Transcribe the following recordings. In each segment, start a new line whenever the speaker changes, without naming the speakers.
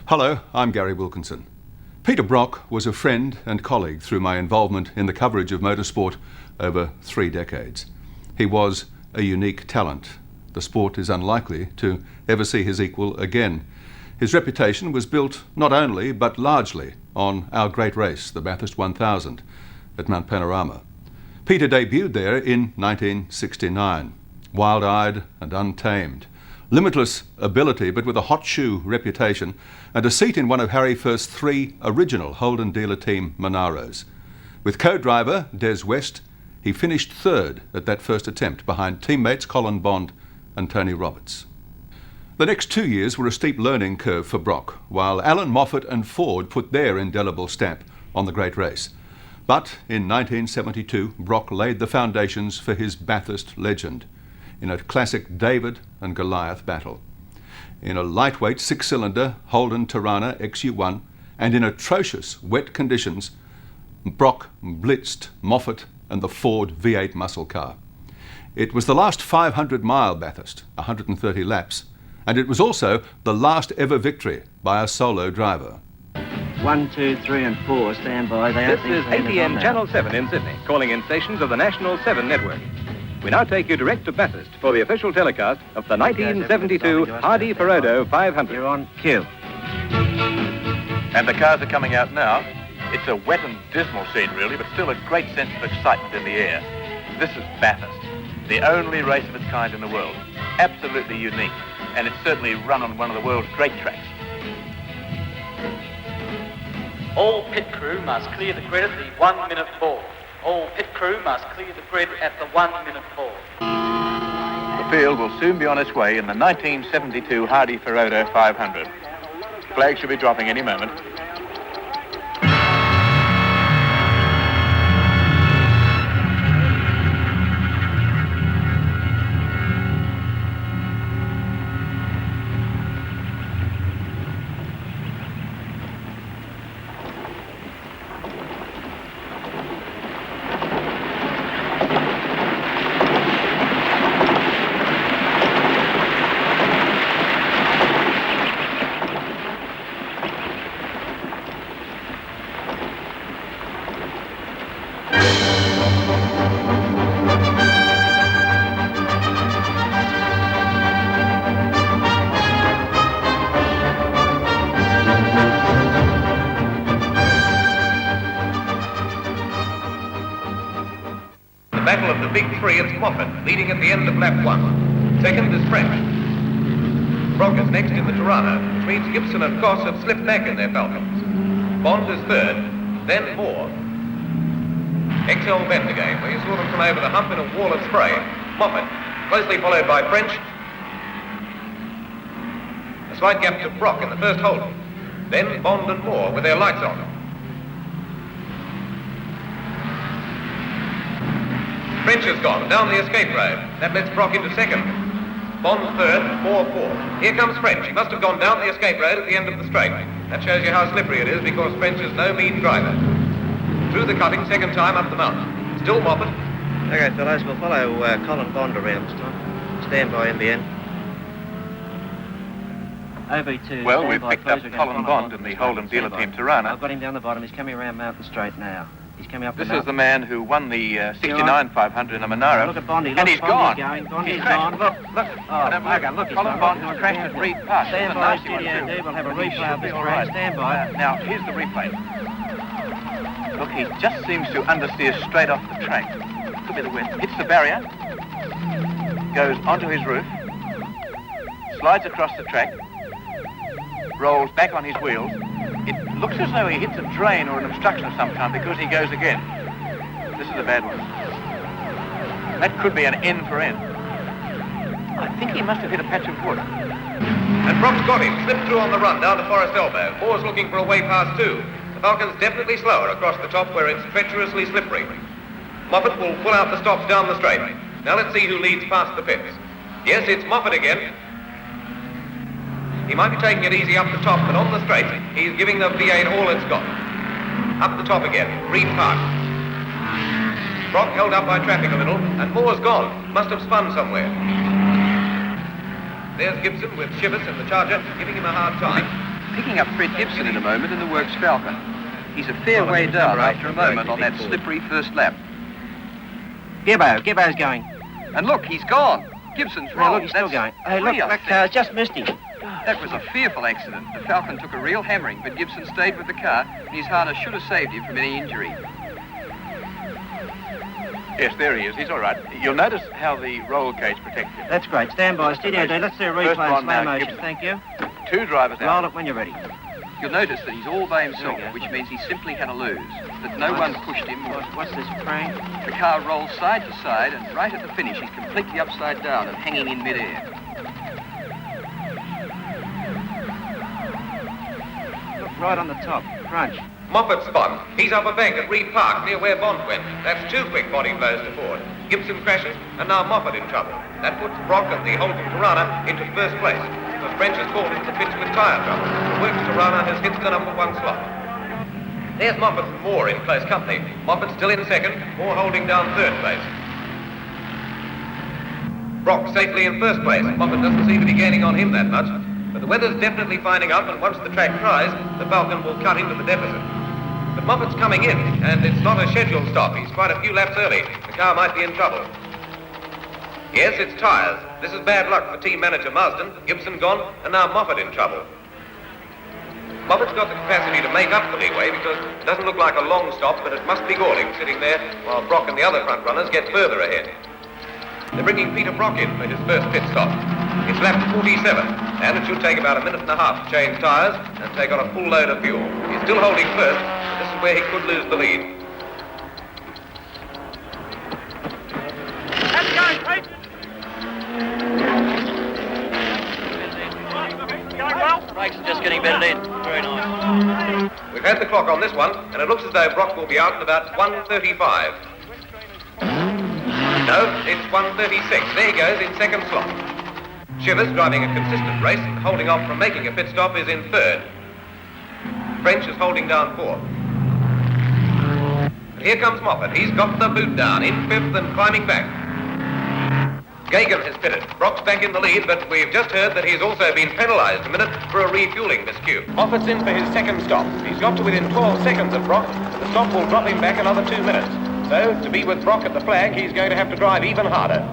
Hello, I'm Gary Wilkinson. Peter Brock was a friend and colleague through my involvement in the coverage of motorsport over 3 decades. He was a unique talent. The sport is unlikely to ever see his equal again. His reputation was built not only but largely on our great race, the Bathurst 1000 at Mount Panorama. Peter debuted there in 1969, wild-eyed and untamed. Limitless ability, but with a hot shoe reputation and a seat in one of Harry Firth's 3 original Holden dealer team Monaros. With co-driver Des West, he finished 3rd at that first attempt behind teammates Colin Bond and Tony Roberts. The next 2 years were a steep learning curve for Brock, while Alan Moffat and Ford put their indelible stamp on the great race. But in 1972, Brock laid the foundations for his Bathurst legend in a classic David and Goliath battle. In a lightweight 6-cylinder Holden Torana XU1 and in atrocious wet conditions, Brock blitzed Moffat and the Ford V8 muscle car. It was the last 500-mile Bathurst, 130 laps, and it was also the last ever victory by a solo driver.
1, 2, 3 and 4, stand by.
This is ATN Channel 7 in Sydney, calling in stations of the National 7 network. We now take you direct to Bathurst for the official telecast of the 1972 Hardy Ferodo 500.
You're on cue.
And the cars are coming out now. It's a wet and dismal scene, really, but still a great sense of excitement in the air. This is Bathurst, the only race of its kind in the world. Absolutely unique, and it's certainly run on one of the world's great tracks.
All pit crew must clear the grid at the 1 minute ball. All pit crew must clear the grid at the 1 minute ball.
The field will soon be on its way in the 1972 Hardy Ferodo 500. Flag should be dropping any moment.
Battle of the Big Three, it's Moffat, leading at the end of lap 1. Second is French. Brock is next in the Torana, which means Gibson and Goss have slipped back in their Falcons. Bond is 3rd, then Moore. XL bend again, where you saw them come over the hump in a wall of spray. Moffat, closely followed by French. A slight gap to Brock in the first Holden. Then Bond and Moore with their lights on. French has gone down the escape road. That lets Brock into 2nd. Bond 3rd, Moore 4th. Here comes French. He must have gone down the escape road at the end of the straight. That shows you how slippery it is, because French is no mean driver. Through the cutting, 2nd time up the mountain. Still Moffat.
Okay, fellows, we'll follow Colin Bond around this time. Stand by, NBN. OB2.
Well, we've picked up Colin Bond in the Holden dealer team Torana.
I've got him down the bottom. He's coming around Mountain Straight now. He's coming up the
This
mountain.
is the man who won the 69 500 in a Monaro.
Look at Bondy.
And he's gone.
Bondy's
He's
gone.
crashed. Look.
Oh,
Look,
look, he's
Colin
gone.
Bond crashed at Reed Park.
Stand
This is a
by,
nasty one,
Studio
too.
D. We'll have a
But he
replay of
should be
this
all
crash.
right.
Stand by.
Now, here's the replay. Look, he just seems to understeer straight off the track. Could be the wind. Hits the barrier. Goes onto his roof. Slides across the track. Rolls back on his wheels. It looks as though he hits a drain or an obstruction of some kind because he goes again. This is a bad one. That could be an end for end. I think he must have hit a patch of wood.
And Brock's got him. Slipped through on the run down to Forest Elbow. Moore's looking for a way past too. The Falcon's definitely slower across the top where it's treacherously slippery. Moffat will pull out the stops down the straight. Now let's see who leads past the pits. Yes, it's Moffat again. He might be taking it easy up the top, but on the straight, he's giving the V8 all it's got. Up the top again, Reed Park. Brock held up by traffic a little, and Moore's gone. Must have spun somewhere. There's Gibson with Shivers in the Charger, giving him a hard time.
picking up Fred Gibson in a moment in the Works Falcon. He's a fair way down after a moment on that slippery first lap.
Gibbo's going.
And look, he's gone. Gibson's
Hey,
wrong.
look, he's still going. Hey, look,
Real
that
thing.
car's just missed him.
That was a fearful accident. The Falcon took a real hammering, but Gibson stayed with the car, and his harness should have saved him from any injury.
Yes, there he is. He's all right. You'll notice how the roll cage protects him.
That's great. Stand by, Studio D. Let's do a
First
replay
one
in
now,
slow motion.
Gibson.
Thank you.
Two drivers
Roll
out.
it when you're ready.
You'll notice that he's all by himself,
There we go.
which means he simply had to lose. That no one pushed him.
What's this, crank?
The car rolls side to side, and right at the finish, he's completely upside down and hanging in midair.
Look, right on the top. Crunch.
Moffat spun. He's up a bank at Reed Park, near where Bond went. That's two quick body blows to Ford. Gibson crashes, and now Moffat in trouble. That puts Brock and the Holcomb Tirana into first place. The French has called into the pits with tyre trouble. The Works Tirana has hit the number one slot. There's Moffat and Moore in close company. Moffat still in second, Moore holding down third place. Brock safely in first place. Moffat doesn't seem to be gaining on him that much. But the weather's definitely finding up, and once the track dries, the Falcon will cut into the deficit. But Moffat's coming in, and it's not a scheduled stop. He's quite a few laps early. The car might be in trouble. Yes, it's tyres. This is bad luck for team manager Marsden. Gibson gone, and now Moffat in trouble. Moffat's got the capacity to make up the leeway because it doesn't look like a long stop, but it must be galling sitting there while Brock and the other front runners get further ahead. They're bringing Peter Brock in for his first pit stop. It's lap 47, and it should take about a minute and a half to change tyres and take on a full load of fuel. He's still holding first, but this is where he could lose the lead.
How's it going, Pete? Going well? Brakes are just getting bedded in. Very nice.
We've had the clock on this one, and it looks as though Brock will be out in about 1:35. No, it's 1:36. There he goes in second slot. Shivers, driving a consistent race and holding off from making a pit stop, is in third. French is holding down fourth. And here comes Moffat. He's got the boot down, in fifth and climbing back. Gagan has pitted. Brock's back in the lead, but we've just heard that he's also been penalised a minute for a refuelling miscue. Moffat's in for his second stop. He's got to within 12 seconds of Brock. The stop will drop him back another 2 minutes. So, to be with Brock at the flag, he's going to have to drive even harder.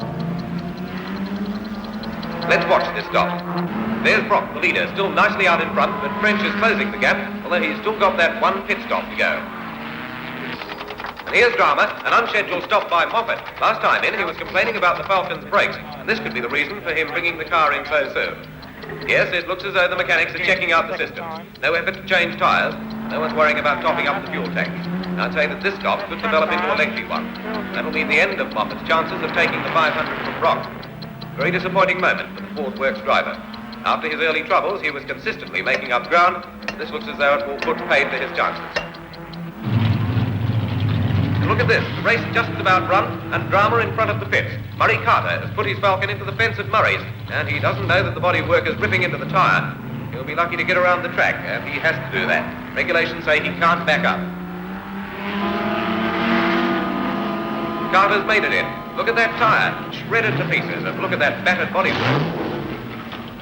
Let's watch this stop. There's Brock, the leader, still nicely out in front, but French is closing the gap, although he's still got that one pit stop to go. And here's drama, an unscheduled stop by Moffat. Last time in, he was complaining about the Falcon's brakes, and this could be the reason for him bringing the car in so soon. Yes, it looks as though the mechanics are checking out the system. No effort to change tyres. No one's worrying about topping up the fuel tanks. I'd say that this stop could develop into a lengthy one. That'll mean the end of Moffat's chances of taking the 500 from Brock. Very disappointing moment for the Ford Works driver. After his early troubles, he was consistently making up ground. This looks as though it will put paid to his chances. And look at this. The race just about run, and drama in front of the pits. Murray Carter has put his Falcon into the fence at Murray's, and he doesn't know that the bodywork is ripping into the tyre. He'll be lucky to get around the track, and he has to do that. Regulations say he can't back up. Carter's made it in. Look at that tyre, shredded to pieces, and look at that battered bodywork.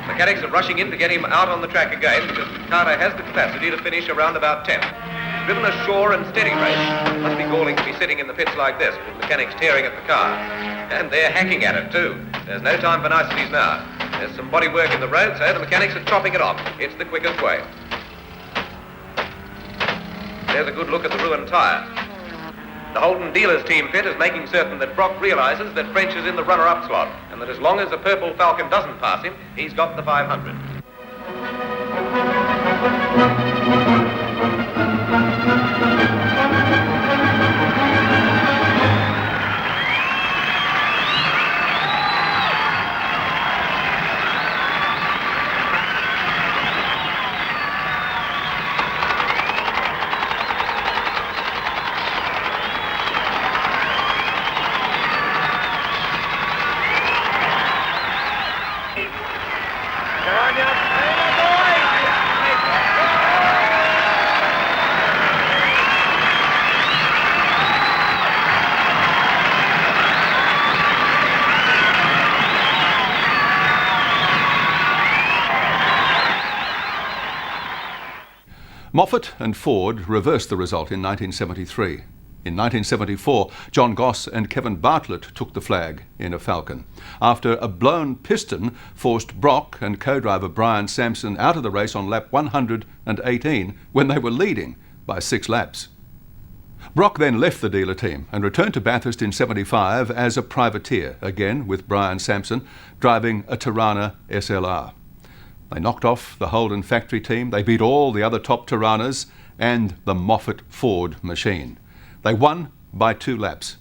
Mechanics are rushing in to get him out on the track again because Carter has the capacity to finish around about 10th. He's driven a sure and steady race. It must be galling to be sitting in the pits like this with mechanics tearing at the car. And they're hacking at it too. There's no time for niceties now. There's some bodywork in the road, so the mechanics are chopping it off. It's the quickest way. There's a good look at the ruined tyre. The Holden dealers team pit is making certain that Brock realises that French is in the runner-up slot, and that as long as the purple Falcon doesn't pass him, he's got the 500.
Moffat and Ford reversed the result in 1973. In 1974, John Goss and Kevin Bartlett took the flag in a Falcon, after a blown piston forced Brock and co-driver Brian Sampson out of the race on lap 118 when they were leading by 6 laps. Brock then left the dealer team and returned to Bathurst in 75 as a privateer, again with Brian Sampson, driving a Tirana SLR. They knocked off the Holden factory team, they beat all the other top Tiranas and the Moffat Ford machine. They won by 2 laps.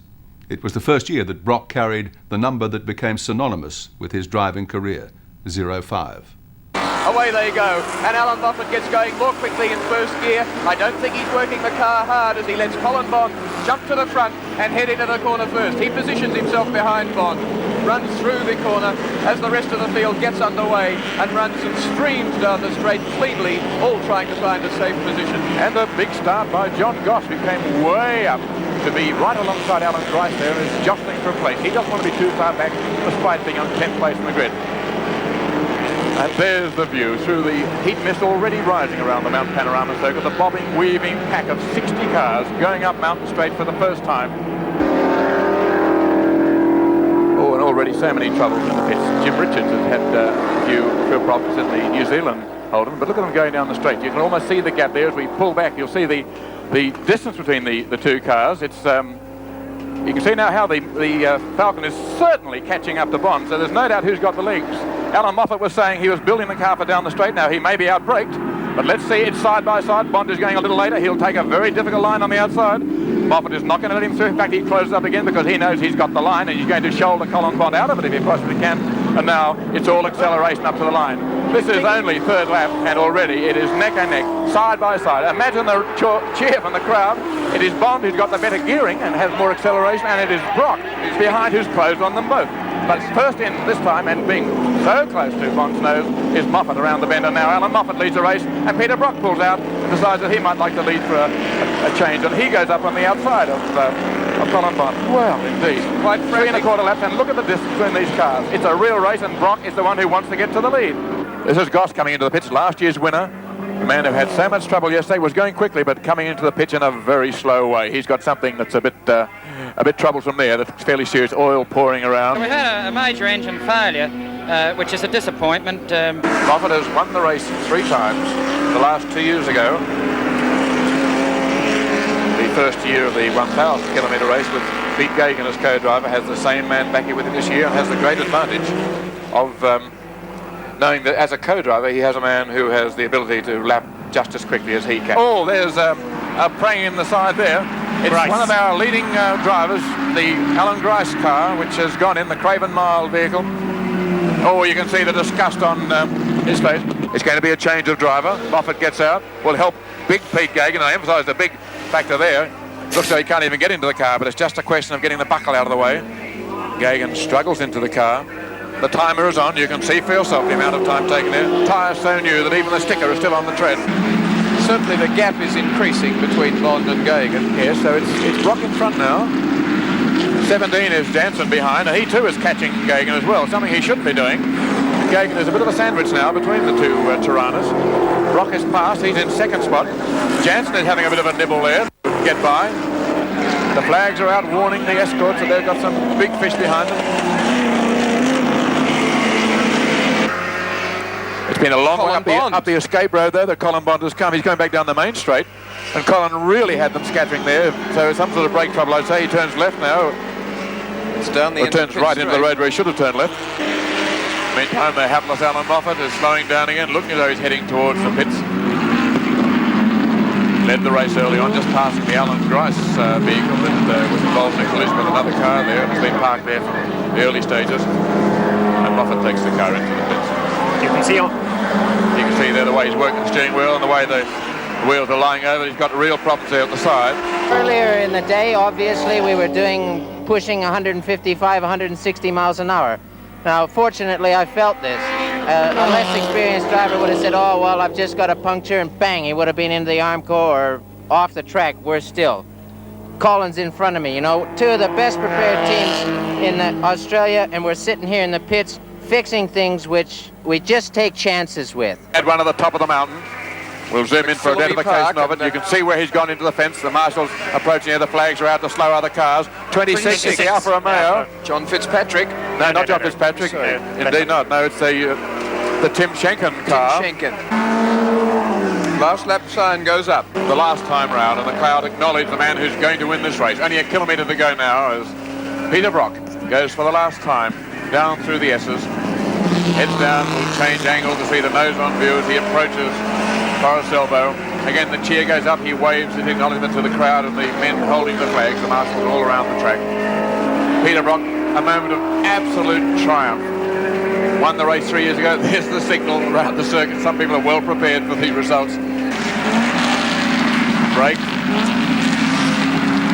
It was the first year that Brock carried the number that became synonymous with his driving career, 05.
Away they go, and Alan Moffat gets going more quickly in first gear. I don't think he's working the car hard as he lets Colin Bond jump to the front and head into the corner first. He positions himself behind Bond, runs through the corner as the rest of the field gets underway and runs and streams down the straight cleanly, all trying to find a safe position.
And a big start by John Goss, who came way up to be right alongside Alan Grice there and is jostling for a place. He doesn't want to be too far back despite being on 10th place in the grid. And there's the view through the heat mist already rising around the Mount Panorama Circuit, the bobbing, weaving pack of 60 cars going up Mountain Straight for the first time. Oh, and already so many troubles in the pits. Jim Richards has had a few problems in the New Zealand Holden, but look at them going down the straight. You can almost see the gap there as we pull back. You'll see the distance between the 2 cars. It's you can see now how the Falcon is certainly catching up to Bond, so there's no doubt who's got the legs. Alan Moffat was saying he was building the car for down the straight. Now he may be out-braked, but let's see, it's side by side. Bond is going a little later. He'll take a very difficult line on the outside. Moffat is not going to let him through. In fact, he closes up again because he knows he's got the line and he's going to shoulder Colin Bond out of it if he possibly can. And now it's all acceleration up to the line. This is only 3rd lap and already it is neck and neck, side by side. Imagine the cheer from the crowd. It is Bond who's got the better gearing and has more acceleration, and it is Brock who's behind who's closed on them both. But first in this time, and being so close to Bond's nose, is Moffat around the bend, and now Alan Moffat leads the race, and Peter Brock pulls out and decides that he might like to lead for a change, and he goes up on the outside of Colin Bond. Well, indeed. Quite 3 1/4 laps, and look at the distance between these cars. It's a real race, and Brock is the one who wants to get to the lead. This is Goss coming into the pits, last year's winner. The man who had so much trouble yesterday, was going quickly, but coming into the pitch in a very slow way. He's got something that's a bit troublesome there. That's fairly serious. Oil pouring around.
We've had a major engine failure, which is a disappointment.
Moffat has won the race 3 times. The last 2 years ago, the first year of the 1,000 kilometre race with Pete Gagan as co-driver, has the same man back here with him this year and has the great advantage of knowing that as a co-driver he has a man who has the ability to lap just as quickly as he can. Oh, there's a praying in the side there. It's Grice. One of our leading drivers, the Alan Grice car, which has gone in, the Craven Mile vehicle. Oh, you can see the disgust on his face. It's going to be a change of driver. Moffat gets out, will help big Pete Gagan. I emphasise the big factor there. Looks like he can't even get into the car, but it's just a question of getting the buckle out of the way. Gagan struggles into the car. The timer is on. You can see for yourself the amount of time taken there. Tyres so new that even the sticker is still on the tread. Certainly the gap is increasing between Bond and Gagan. Yes, so it's Brock in front now. 17 is Jansen behind, and he too is catching Gagan as well, something he shouldn't be doing. Gagan is a bit of a sandwich now between the 2 Tiranas. Brock is past, he's in 2nd spot. Jansen is having a bit of a nibble there, get by. The flags are out warning the escorts that they've got some big fish behind them. It's been a long way up the escape road though that Colin Bond has come. He's going back down the main straight, and Colin really had them scattering there, so some sort of brake trouble. I'd say he turns left now. It's down the turns right into the road where he should have turned left. Meantime, the hapless Alan Moffat is slowing down again, looking as though he's heading towards the pits. Led the race early on, just passing the Alan Grice vehicle that was involved in a collision with another car there, and has been parked there from the early stages. And Moffat takes the car into the pits. You can see there the way he's working the steering wheel and the way the wheels are lying over. He's got real problems there at the side.
Earlier in the day, obviously, we were pushing 155, 160 miles an hour. Now, fortunately, I felt this. A less experienced driver would have said, oh, well, I've just got a puncture, and bang, he would have been into the Armco or off the track, worse still. Colin's in front of me, you know, 2 of the best prepared teams in Australia, and we're sitting here in the pits fixing things which we just take chances with.
At one at the top of the mountain,
We'll zoom in for identification of it. You can see where he's gone into the fence. The marshals approaching here. The flags are out to slow other cars. 26 is the Alfa Romeo.
John Fitzpatrick.
No, not John Fitzpatrick. Indeed not. No, it's the Tim Schenken car.
Tim Schenken. Last lap sign goes up.
The last time round, and the crowd acknowledge the man who's going to win this race. Only a kilometre to go now as Peter Brock goes for the last time down through the S's. Heads down, will change angle to see the nose on view as he approaches Forest Elbow. Again, the cheer goes up. He waves his acknowledgement to the crowd and the men holding the flags, the marshals all around the track. Peter Brock, a moment of absolute triumph. Won the race 3 years ago. There's the signal around the circuit. Some people are well prepared for these results. Break.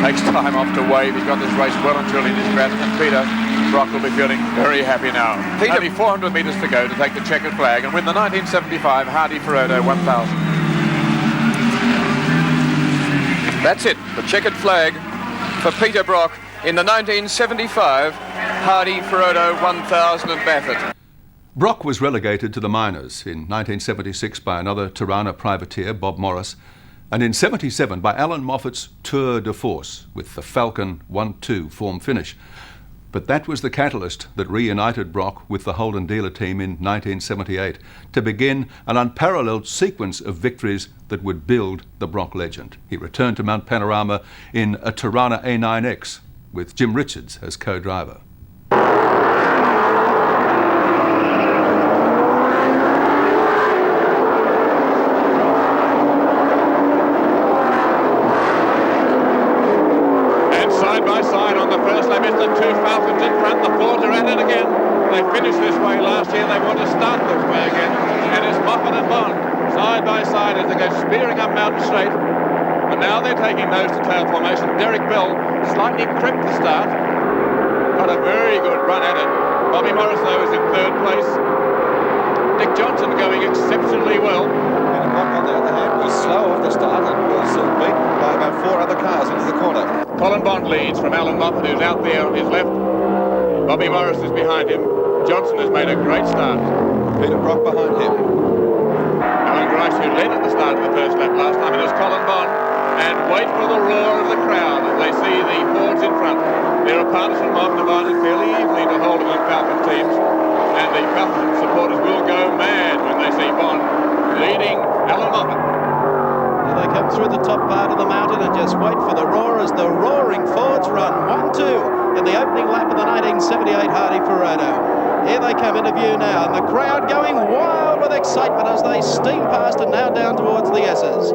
Takes time off to wave. He's got this race well and truly in his grasp, and Peter Brock will be feeling very happy now. Only 400 metres to go to take the checkered flag and win the 1975 Hardy Ferodo 1000.
That's it, the checkered flag for Peter Brock in the 1975 Hardy Ferodo 1000 at Bathurst.
Brock was relegated to the minors in 1976 by another Tirana privateer, Bob Morris, and in 77 by Alan Moffat's Tour de Force with the Falcon 1-2 form finish. But that was the catalyst that reunited Brock with the Holden dealer team in 1978 to begin an unparalleled sequence of victories that would build the Brock legend. He returned to Mount Panorama in a Tirana A9X with Jim Richards as co-driver.
Straight, but now they're taking nose to tail formation. Derek Bell slightly crimped the start, got a very good run at it. Bobby Morris though is in third place. Dick Johnson going exceptionally well.
Peter Brock on the other hand was slow off the start and was beaten by about 4 other cars into the corner.
Colin Bond leads from Alan Moffat, who's out there on his left. Bobby Morris is behind him. Johnson has made a great start.
Peter Brock behind him.
Alan Grice, who led at the start of the first lap last time, and it's Colin Bond. And wait for the roar of the crowd as they see the Fords in front. There are partisan mob divided fairly evenly to Holden and Falcon teams, and the Falcon supporters will go mad when they see Bond leading Alan Moffat.
Here they come through the top part of the mountain and just wait for the roar as the roaring Fords run 1-2 in the opening lap of the 1978 Hardy Ferodo. Here they come into view now, and the crowd going wild with excitement as they steam past and now down towards the S's.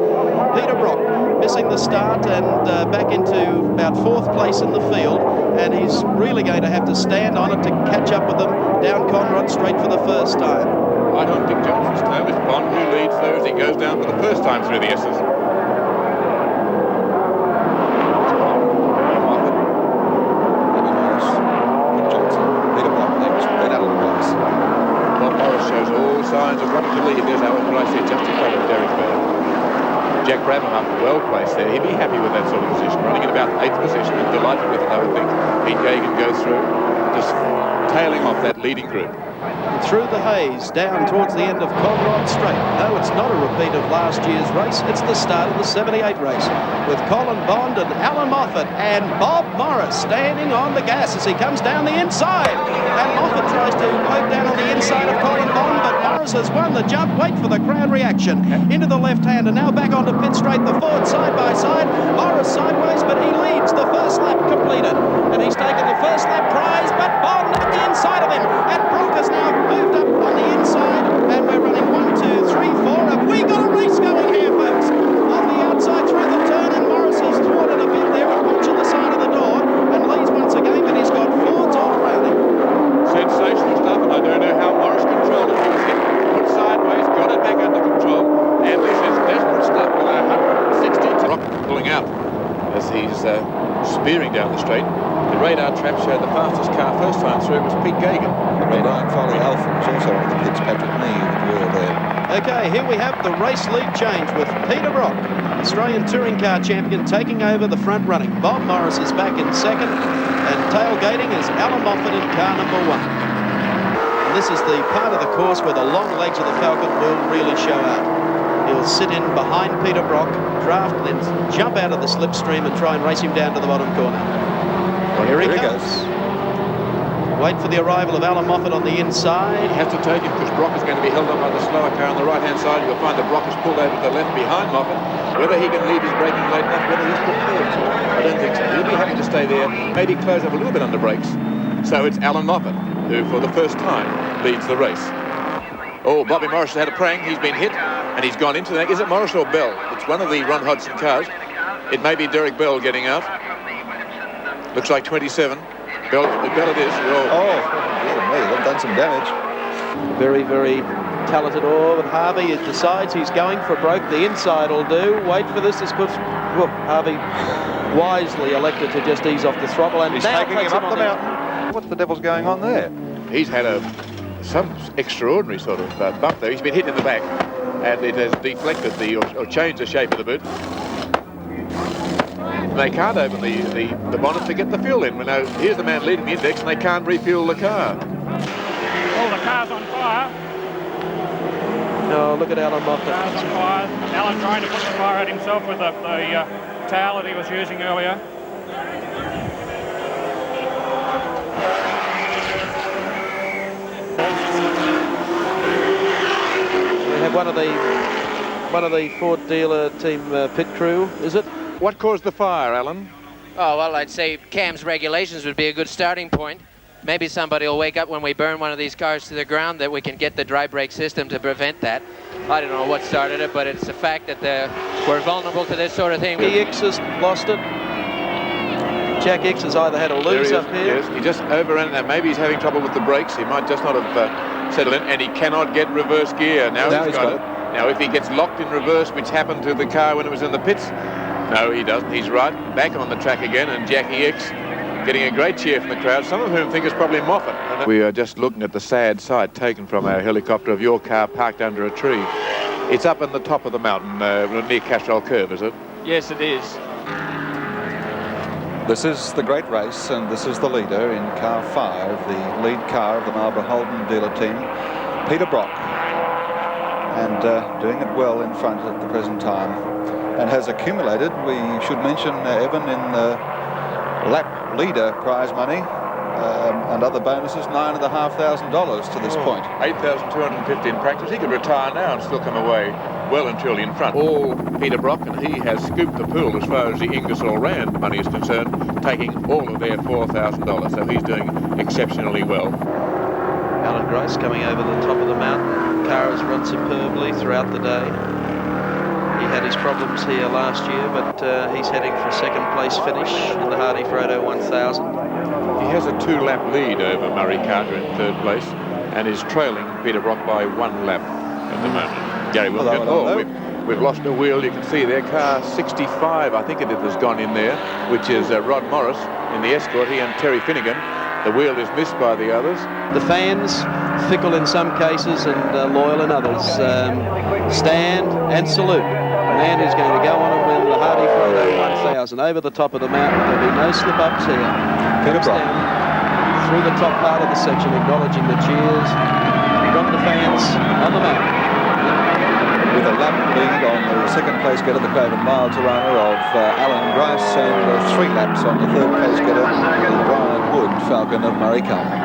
Peter Brock missing the start and back into about 4th place in the field, and he's really going to have to stand on it to catch up with them down Conrod Straight for the first time.
Right on Dick Johnson's toe with Bond, who leads though as he goes down for the first time through the S's. Signs of running to lead. There's Alan Grice here just in front of Derek Bell. Jack Brabham up well placed there. He'd be happy with that sort of position, running in about 8th position and delighted with it, I would think. Pete Gagan goes through, just tailing off that leading group.
Through the haze, down towards the end of Conrod Straight. No, it's not a repeat of last year's race. It's the start of the 78 race with Colin Bond and Alan Moffat and Bob Morris standing on the gas as he comes down the inside. And Moffat tries to poke down on the inside of Colin Bond, but Morris has won the jump. Wait for the crowd reaction. Into the left hand and now back onto pit straight. The Ford side by side. Morris sideways, but he leads. The first lap completed. And he's taken the first lap prize, but Bond at the inside of him. And Brock has now moved up on the inside, and we're running 1, 2, 3, 4. Have we got a race going here, folks? On the outside through the turn, and Morris has thwarted a bit there and watching the side of the door, and leads once again, but he's got Fords all around him.
Sensational stuff, and I don't know how Morris controlled it. He was hit, put sideways, got it back under control, and this is desperate stuff with 160 Brock pulling out as he's spearing down the straight. The radar trap showed the fastest car first time through was Pete Gagan.
The Ryan Foley Alfa was also on the Fitzpatrick knee with the wheel there.
Okay, here we have the race lead change with Peter Brock, Australian Touring Car Champion, taking over the front running. Bob Morris is back in second, and tailgating is Alan Moffat in car number 1. And this is the part of the course where the long legs of the Falcon will really show out. He'll sit in behind Peter Brock, draft, then jump out of the slipstream and try and race him down to the bottom corner.
Well,
here he goes. Wait for the arrival of Alan Moffat on the inside.
He has to take him because Brock is going to be held up by the slower car on the right-hand side. You'll find that Brock is pulled over to the left behind Moffat. Whether he can leave his braking late enough, whether he's prepared to, I don't think so. He'll be happy to stay there, maybe close up a little bit under brakes. So it's Alan Moffat who, for the first time, leads the race. Oh, Bobby Morris has had a prang. He's been hit, and he's gone into that. Is it Morris or Bell? It's one of the Ron Hodgson cars. It may be Derek Bell getting out. Looks like 27. Bell it is. They've done some damage.
Very, very talented but Harvey decides he's going for broke. The inside will do. Wait for this. This could... Whoop, Harvey wisely elected to just ease off the throttle, and
he's
now
taking him up the mountain. What the devil's going on there?
He's had some extraordinary sort of bump there. He's been hit in the back, and it has deflected or changed the shape of the boot. They can't open the bonnet to get the fuel in. Now, here's the man leading the index, and they can't refuel the car.
Oh, the car's on fire.
No, look at Alan Moffat.
The car's on fire. Alan trying to put the fire out himself with the towel that he was using earlier.
We have one of the Ford dealer team pit crew, is it?
What caused the fire, Alan?
Oh, well, I'd say CAM's regulations would be a good starting point. Maybe somebody will wake up when we burn one of these cars to the ground that we can get the dry brake system to prevent that. I don't know what started it, but it's the fact that we're vulnerable to this sort of thing.
X has lost it. Jack X has either had a lose up here.
Yes, he just overran that. Maybe he's having trouble with the brakes. He might just not have settled in, and he cannot get reverse gear. Now he's got it. Now, if he gets locked in reverse, which happened to the car when it was in the pits, no, he doesn't. He's right back on the track again, and Jackie X getting a great cheer from the crowd, some of whom think it's probably Moffat. We are just looking at the sad sight taken from our helicopter of your car parked under a tree. It's up on the top of the mountain near Castrol Curve, is it?
Yes, it is.
This is the great race, and this is the leader in car 5, the lead car of the Marlborough Holden dealer team, Peter Brock, and doing it well in front at the present time, and has accumulated, we should mention, Evan, in the lap leader prize money and other bonuses, $9,500 to this point.
$8,250 in practice. He could retire now and still come away well and truly in front. All Peter Brock, and he has scooped the pool as far as the Ingersoll Rand money is concerned, taking all of their $4,000. So he's doing exceptionally well.
Alan Grace coming over the top of the mountain. The car has run superbly throughout the day. He had his problems here last year, but he's heading for a second place finish in the Hardy Frodo 1000.
He has a 2-lap lead over Murray Carter in third place and is trailing Peter Brock by 1 lap at the moment. Gary Wilkins. We've lost a wheel. You can see their car 65, I think it has gone in there, which is Rod Morris in the Escort. He and Terry Finnegan. The wheel is missed by the others.
The fans, fickle in some cases and loyal in others, stand and salute the man who's going to go on and win the Hardy Frodo 1000 over the top of the mountain. There'll be no slip-ups here.
Peter Brock
through the top part of the section, acknowledging the cheers from the fans on the mountain.
With a lap lead on the second place getter, the Craven Mile runner of Alan Grice, and 3 laps on the third place getter, the Brian Wood Falcon of Murray Carter.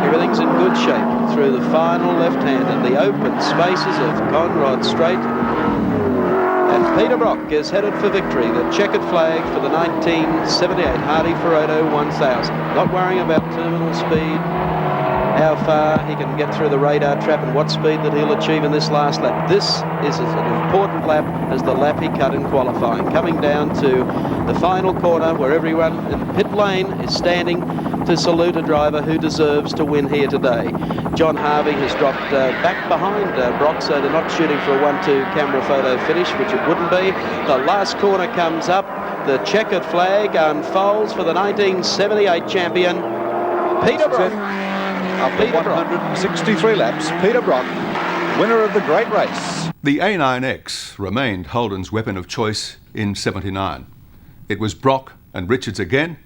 Everything's in good shape through the final left-hand and the open spaces of Conrod Straight. And Peter Brock is headed for victory, the checkered flag for the 1978 Hardy Ferodo 1000. Not worrying about terminal speed, how far he can get through the radar trap and what speed that he'll achieve in this last lap. This is as an important lap as the lap he cut in qualifying. Coming down to the final corner where everyone in pit lane is standing to salute a driver who deserves to win here today. John Harvey has dropped back behind Brock, so they're not shooting for a 1-2 camera photo finish, which it wouldn't be. The last corner comes up. The checkered flag unfolds for the 1978 champion, Peter Brock.
After 163 laps, Peter Brock, winner of the great race.
The A9X remained Holden's weapon of choice in '79. It was Brock and Richards again,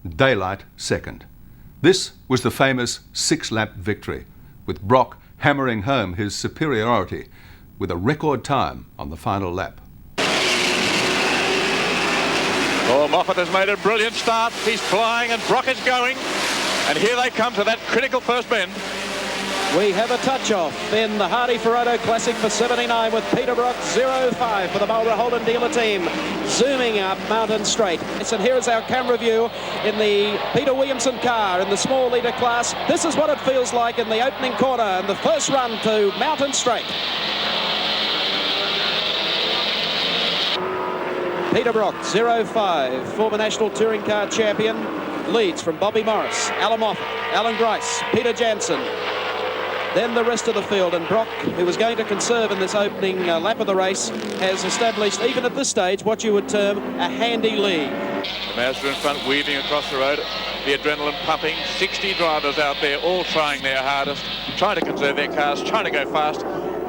Daylight second. This was the famous 6-lap victory, with Brock hammering home his superiority with a record time on the final lap.
Oh, Moffat has made a brilliant start. He's flying and Brock is going. And here they come to that critical first bend.
We have a touch-off in the Hardy-Ferodo Classic for 79 with Peter Brock 05 for the Marlborough Holden dealer team, zooming up Mountain Straight. And here is our camera view in the Peter Williamson car in the small litre class. This is what it feels like in the opening corner and the first run to Mountain Straight. Peter Brock 05, former National Touring Car Champion, leads from Bobby Morris, Alan Moffat, Alan Grice, Peter Jansen. Then the rest of the field, and Brock, who was going to conserve in this opening lap of the race, has established, even at this stage, what you would term a handy lead.
The Mazda in front weaving across the road, the adrenaline pumping, 60 drivers out there all trying their hardest, trying to conserve their cars, trying to go fast.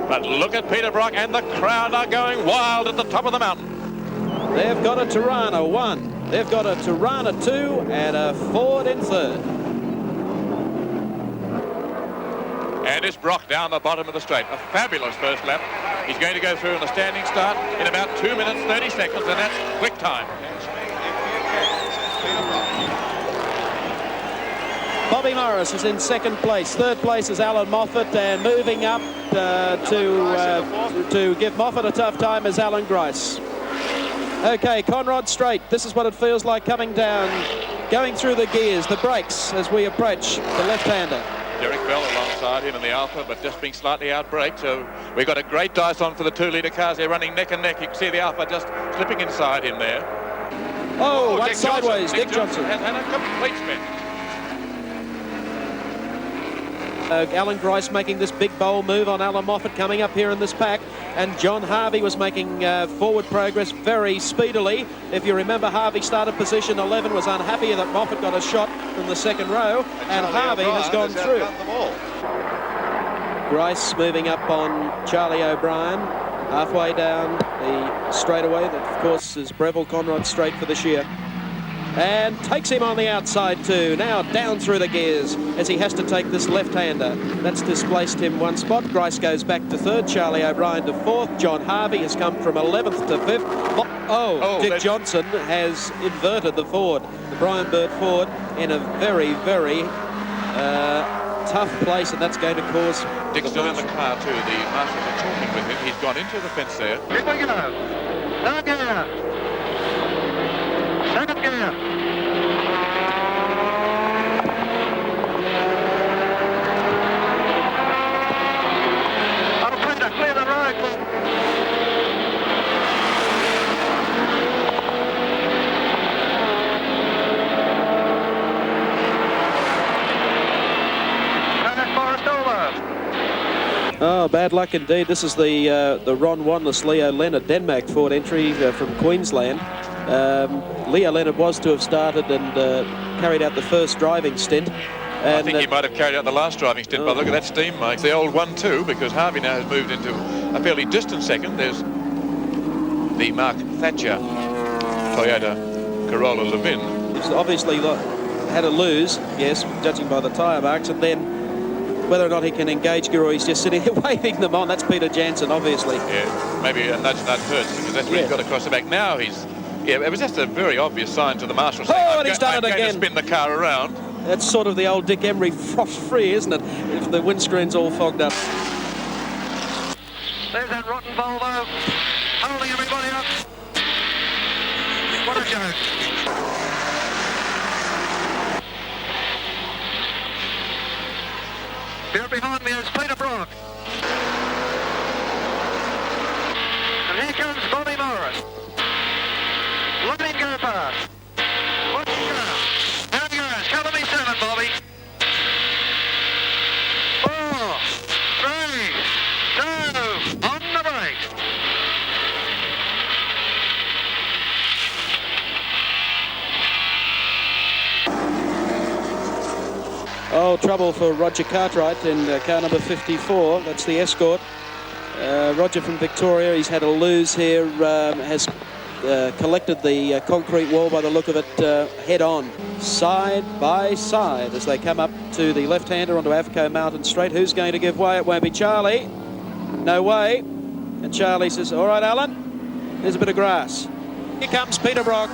But look at Peter Brock, and the crowd are going wild at the top of the mountain.
They've got a Tirana 1, they've got a Tirana 2 and a Ford in third.
And it's Brock down the bottom of the straight. A fabulous first lap. He's going to go through in a standing start in about 2 minutes 30 seconds, and that's quick time.
Bobby Morris is in second place. Third place is Alan Moffat, and moving up to give Moffat a tough time is Alan Grice. Okay, Conrod Straight. This is what it feels like coming down, going through the gears, the brakes as we approach the left-hander.
Derek Bell alongside him in the Alpha, but just being slightly outbraked. So we've got a great dice on for the 2-litre cars. They're running neck and neck. You can see the Alpha just slipping inside him there.
Oh, went sideways. Dick Johnson
has had a complete spin.
Alan Grice making this big bowl move on Alan Moffat coming up here in this pack, and John Harvey was making forward progress very speedily. If you remember, Harvey started position 11, was unhappy that Moffat got a shot from the second row, and Harvey has gone through. Grice moving up on Charlie O'Brien, halfway down the straightaway that of course is Breville Conrod Straight for this year. And takes him on the outside too. Now down through the gears as he has to take this left-hander. That's displaced him one spot. Grice goes back to third. Charlie O'Brien to fourth. John Harvey has come from 11th to 5th. Dick Johnson has inverted the Ford. The Brian Bird Ford in a very, very tough place, and that's going to cause...
Dick's still in the car too. The marshals are talking with him. He's gone into the fence there.
Here we go. Third gear. Second gear. Operator, clear the road.
Oh, bad luck indeed. This is the Ron Wanless Leo Leonard Denmark Ford entry from Queensland. Leo Leonard was to have started and carried out the first driving stint. And
I think he might have carried out the last driving stint, but look at that steam, Mike. It's the old 1-2, because Harvey now has moved into a fairly distant second. There's the Mark Thatcher Toyota Corolla Levin.
He's obviously had a lose, yes, judging by the tyre marks, and then whether or not he can engage Guru, he's just sitting there waving them on. That's Peter Jansen, obviously.
Yeah, maybe a nudge hurts, because that's where he's got across the back. Now he's... Yeah, it was just a very obvious sign to the marshal saying,
and he's done it again.
To spin the car around.
That's sort of the old Dick Emery frost-free, isn't it? If the windscreen's all fogged up.
There's that rotten Volvo, holding everybody up. What a joke. Here behind me is Peter Brock. And here comes Bobby Morris. Let him go past. Watch him go. There he goes. Cover me 7, Bobby. 4, 3, 2, on the brake.
Oh, trouble for Roger Cartwright in car number 54. That's the Escort. Roger from Victoria, he's had a lose here, has collected the concrete wall by the look of it head on, side by side as they come up to the left-hander onto Avco Mountain Straight. Who's going to give way? It won't be Charlie. No way. And Charlie says, all right, Alan, here's a bit of grass. Here comes Peter Brock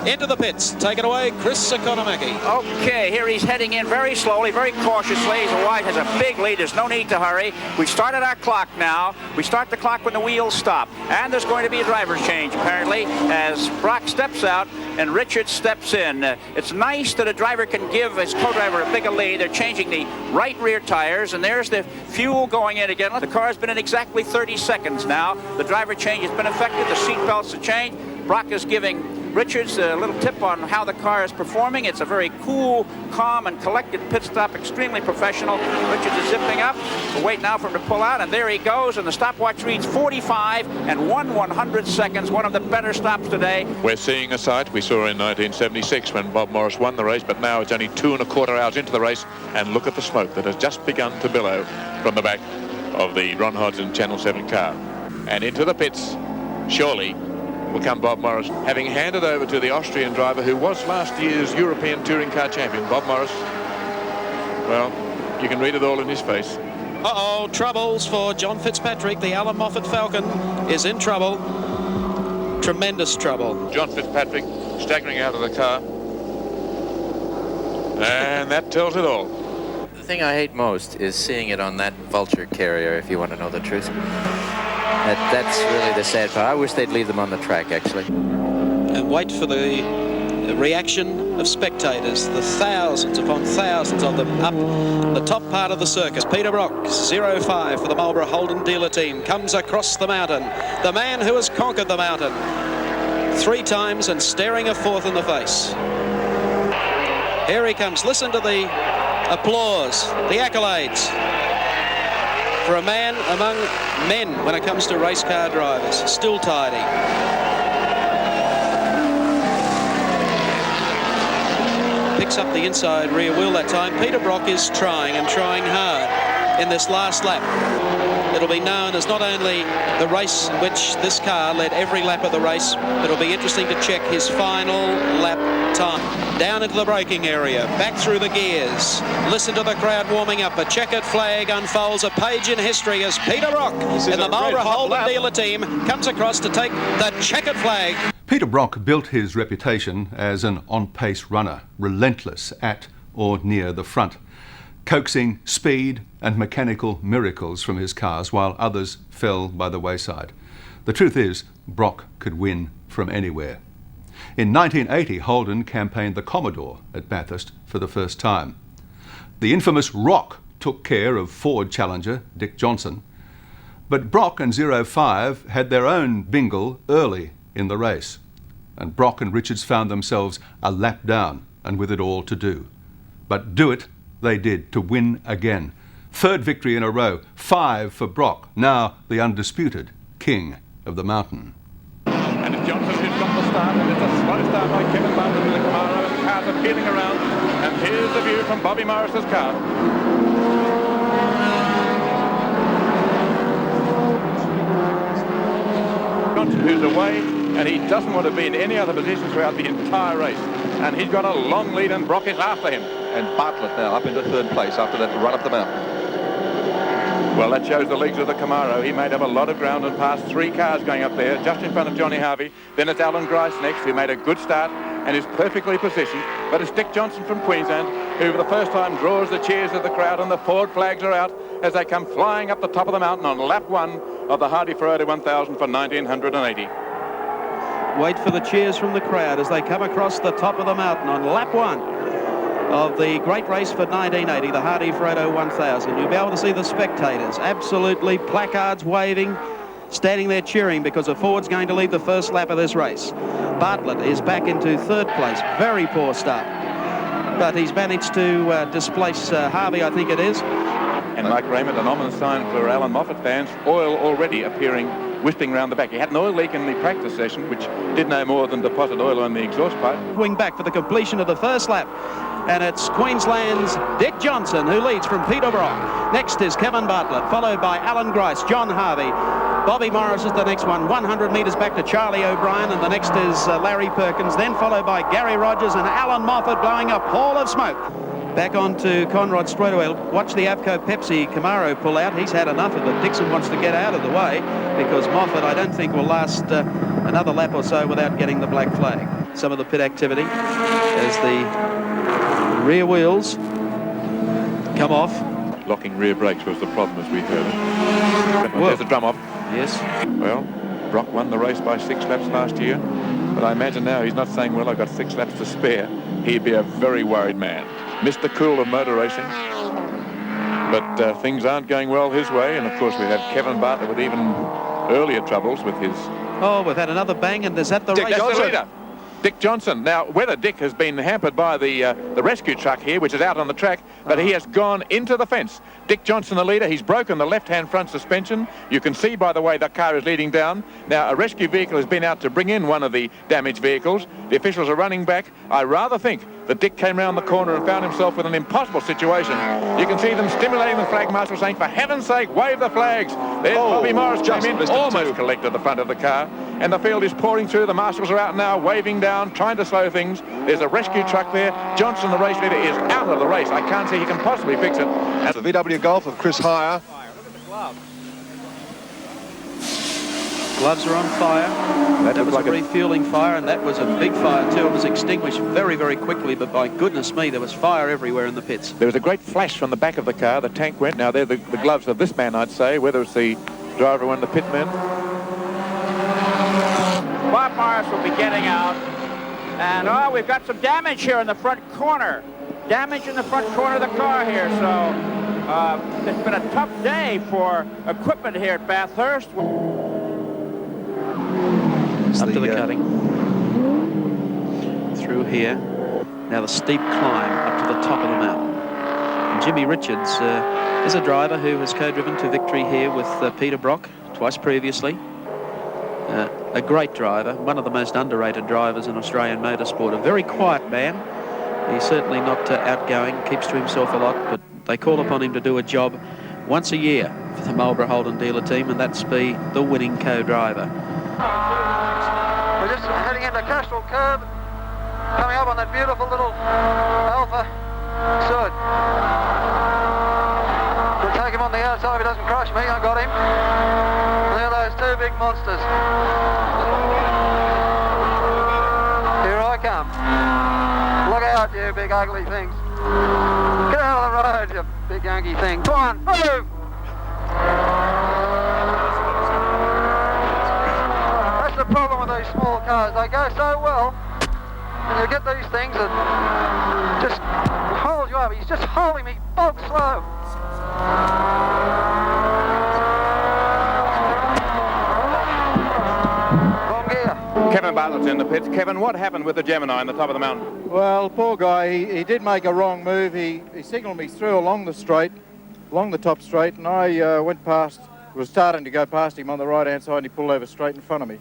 into the pits. Take it away, Chris Economaki.
Okay, here he's heading in very slowly, very cautiously. The White has a big lead. There's no need to hurry. We've started our clock now. We start the clock when the wheels stop. And there's going to be a driver's change, apparently, as Brock steps out and Richards steps in. It's nice that a driver can give his co-driver a bigger lead. They're changing the right rear tires, and there's the fuel going in again. The car's been in exactly 30 seconds now. The driver change has been effected. The seat belts are changed. Brock is giving Richards a little tip on how the car is performing. It's a very cool, calm, and collected pit stop, extremely professional. Richards is zipping up. We'll wait now for him to pull out, and there he goes, and the stopwatch reads 45 and 1/100 seconds, one of the better stops today.
We're seeing a sight we saw in 1976 when Bob Morris won the race, but now it's only 2 1/4 hours into the race, and look at the smoke that has just begun to billow from the back of the Ron Hodgson Channel 7 car. And into the pits, surely, will come Bob Morris, having handed over to the Austrian driver who was last year's European Touring Car Champion. Bob Morris, well, you can read it all in his face.
Uh-oh, troubles for John Fitzpatrick. The Alan Moffat Falcon is in trouble. Tremendous trouble.
John Fitzpatrick staggering out of the car. And that tells it all.
The thing I hate most is seeing it on that Vulture carrier, if you want to know the truth. That's really the sad part. I wish they'd leave them on the track, actually.
And wait for the reaction of spectators, the thousands upon thousands of them up the top part of the circus. Peter Brock, 05 for the Marlborough Holden dealer team, comes across the mountain. The man who has conquered the mountain 3 times and staring a 4th in the face. Here he comes. Listen to the applause, the accolades for a man among men when it comes to race car drivers. Still tidy. Picks up the inside rear wheel that time. Peter Brock is trying hard in this last lap. It'll be known as not only the race in which this car led every lap of the race, but it'll be interesting to check his final lap time. Down into the braking area, back through the gears. Listen to the crowd warming up. A checkered flag unfolds, a page in history as Peter Brock and the Marlborough Holden dealer team comes across to take the checkered flag.
Peter Brock built his reputation as an on-pace runner, relentless at or near the front, coaxing speed and mechanical miracles from his cars while others fell by the wayside. The truth is, Brock could win from anywhere. In 1980, Holden campaigned the Commodore at Bathurst for the first time. The infamous Rock took care of Ford challenger Dick Johnson, but Brock and 05 had their own bingle early in the race, and Brock and Richards found themselves a lap down and with it all to do. But do it they did to win again. 3rd victory in a row, 5 for Brock, now the undisputed king of the mountain.
And it's Johnson who's got the start, and it's a slow start by Kevin Bartlett in the Camaro, and the cars are peeling around. And here's the view from Bobby Morris's car. Johnson who's away, and he doesn't want to be in any other position throughout the entire race. And he's got a long lead, and Brock is after him.
And Bartlett now up into 3rd place after that run up the mountain.
Well, that shows the legs of the Camaro. He made up a lot of ground and passed 3 cars going up there, just in front of Johnny Harvey. Then it's Alan Grice next, who made a good start and is perfectly positioned. But it's Dick Johnson from Queensland, who for the first time draws the cheers of the crowd, and the Ford flags are out as they come flying up the top of the mountain on lap 1 of the Hardy Ferodo 1000 for 1980.
Wait for the cheers from the crowd as they come across the top of the mountain on lap 1 of the great race for 1980, the Hardy Ferodo 1000. You'll be able to see the spectators, absolutely placards waving, standing there cheering because the Ford's going to lead the first lap of this race. Bartlett is back into 3rd place. Very poor start. But he's managed to displace Harvey, I think it is.
And Mike Raymond, an ominous sign for Alan Moffat fans, oil already appearing, whipping round the back. He had an oil leak in the practice session, which did no more than deposit oil on the exhaust pipe.
Wing back for the completion of the first lap. And it's Queensland's Dick Johnson who leads from Peter Brock. Next is Kevin Bartlett, followed by Alan Grice, John Harvey. Bobby Morris is the next one, 100 metres back to Charlie O'Brien, and the next is Larry Perkins, then followed by Gary Rogers and Alan Moffat blowing a pall of smoke. Back onto Conrod straight away. Watch the Avco Pepsi Camaro pull out. He's had enough of it. Dixon wants to get out of the way because Moffat, I don't think, will last another lap or so without getting the black flag. Some of the pit activity as the rear wheels come off.
Locking rear brakes was the problem, as we heard. Well, there's the drum off.
Yes.
Well, Brock won the race by 6 laps last year, but I imagine now he's not saying, well, I've got 6 laps to spare. He'd be a very worried man. Mr. Cool of motor racing. But things aren't going well his way, and of course we have Kevin Bartlett with even earlier troubles with his...
Oh, we've had another bang, and is that the race?
That's the leader. Dick Johnson. Now, whether Dick has been hampered by the rescue truck here, which is out on the track, but he has gone into the fence. Dick Johnson, the leader, he's broken the left-hand front suspension. You can see by the way the car is leading down. Now, a rescue vehicle has been out to bring in one of the damaged vehicles. The officials are running back. I rather think that Dick came round the corner and found himself with an impossible situation. You can see them stimulating the flag marshal, saying, for heaven's sake, wave the flags. There's Bobby Morris came in, almost collected the front of the car. And the field is pouring through. The marshals are out now, waving down, trying to slow things. There's a rescue truck there. Johnson, the race leader, is out of the race. I can't see he can possibly fix it.
And the VW Golf of Chris Hire.
Gloves are on fire. That was like a refueling fire, and that was a big fire too. It was extinguished very, very quickly, but by goodness me, there was fire everywhere in the pits.
There was a great flash from the back of the car. The tank went. Now, they're the gloves of this man, I'd say, whether it's the driver or one of the pitmen.
Bob Morris will be getting out. And, we've got some damage here in the front corner. Damage in the front corner of the car here, so it's been a tough day for equipment here at Bathurst.
Up to the cutting. Through here. Now the steep climb up to the top of the mountain. And Jimmy Richards is a driver who has co-driven to victory here with Peter Brock twice previously. A great driver, one of the most underrated drivers in Australian motorsport. A very quiet man. He's certainly not outgoing, keeps to himself a lot, but they call upon him to do a job once a year for the Marlboro Holden dealer team, and that's be the winning co-driver.
We're just heading into Castrol Curb, coming up on that beautiful little Alpha Sud. We'll take him on the outside if he doesn't crush me. I got him. There are those two big monsters. Here I come. Look out, you big ugly things. Get out of the road, you big ugly thing. Come on, move! That's the problem with these small cars. They go so well, and you get these things that just hold you up. He's just holding me bog slow.
Kevin Bartlett's in the pits. Kevin, what happened with the Gemini on the top of the mountain?
Well, poor guy, he did make a wrong move. He signalled me through along the straight, along the top straight, and I went past, was starting to go past him on the right-hand side, and he pulled over straight in front of me.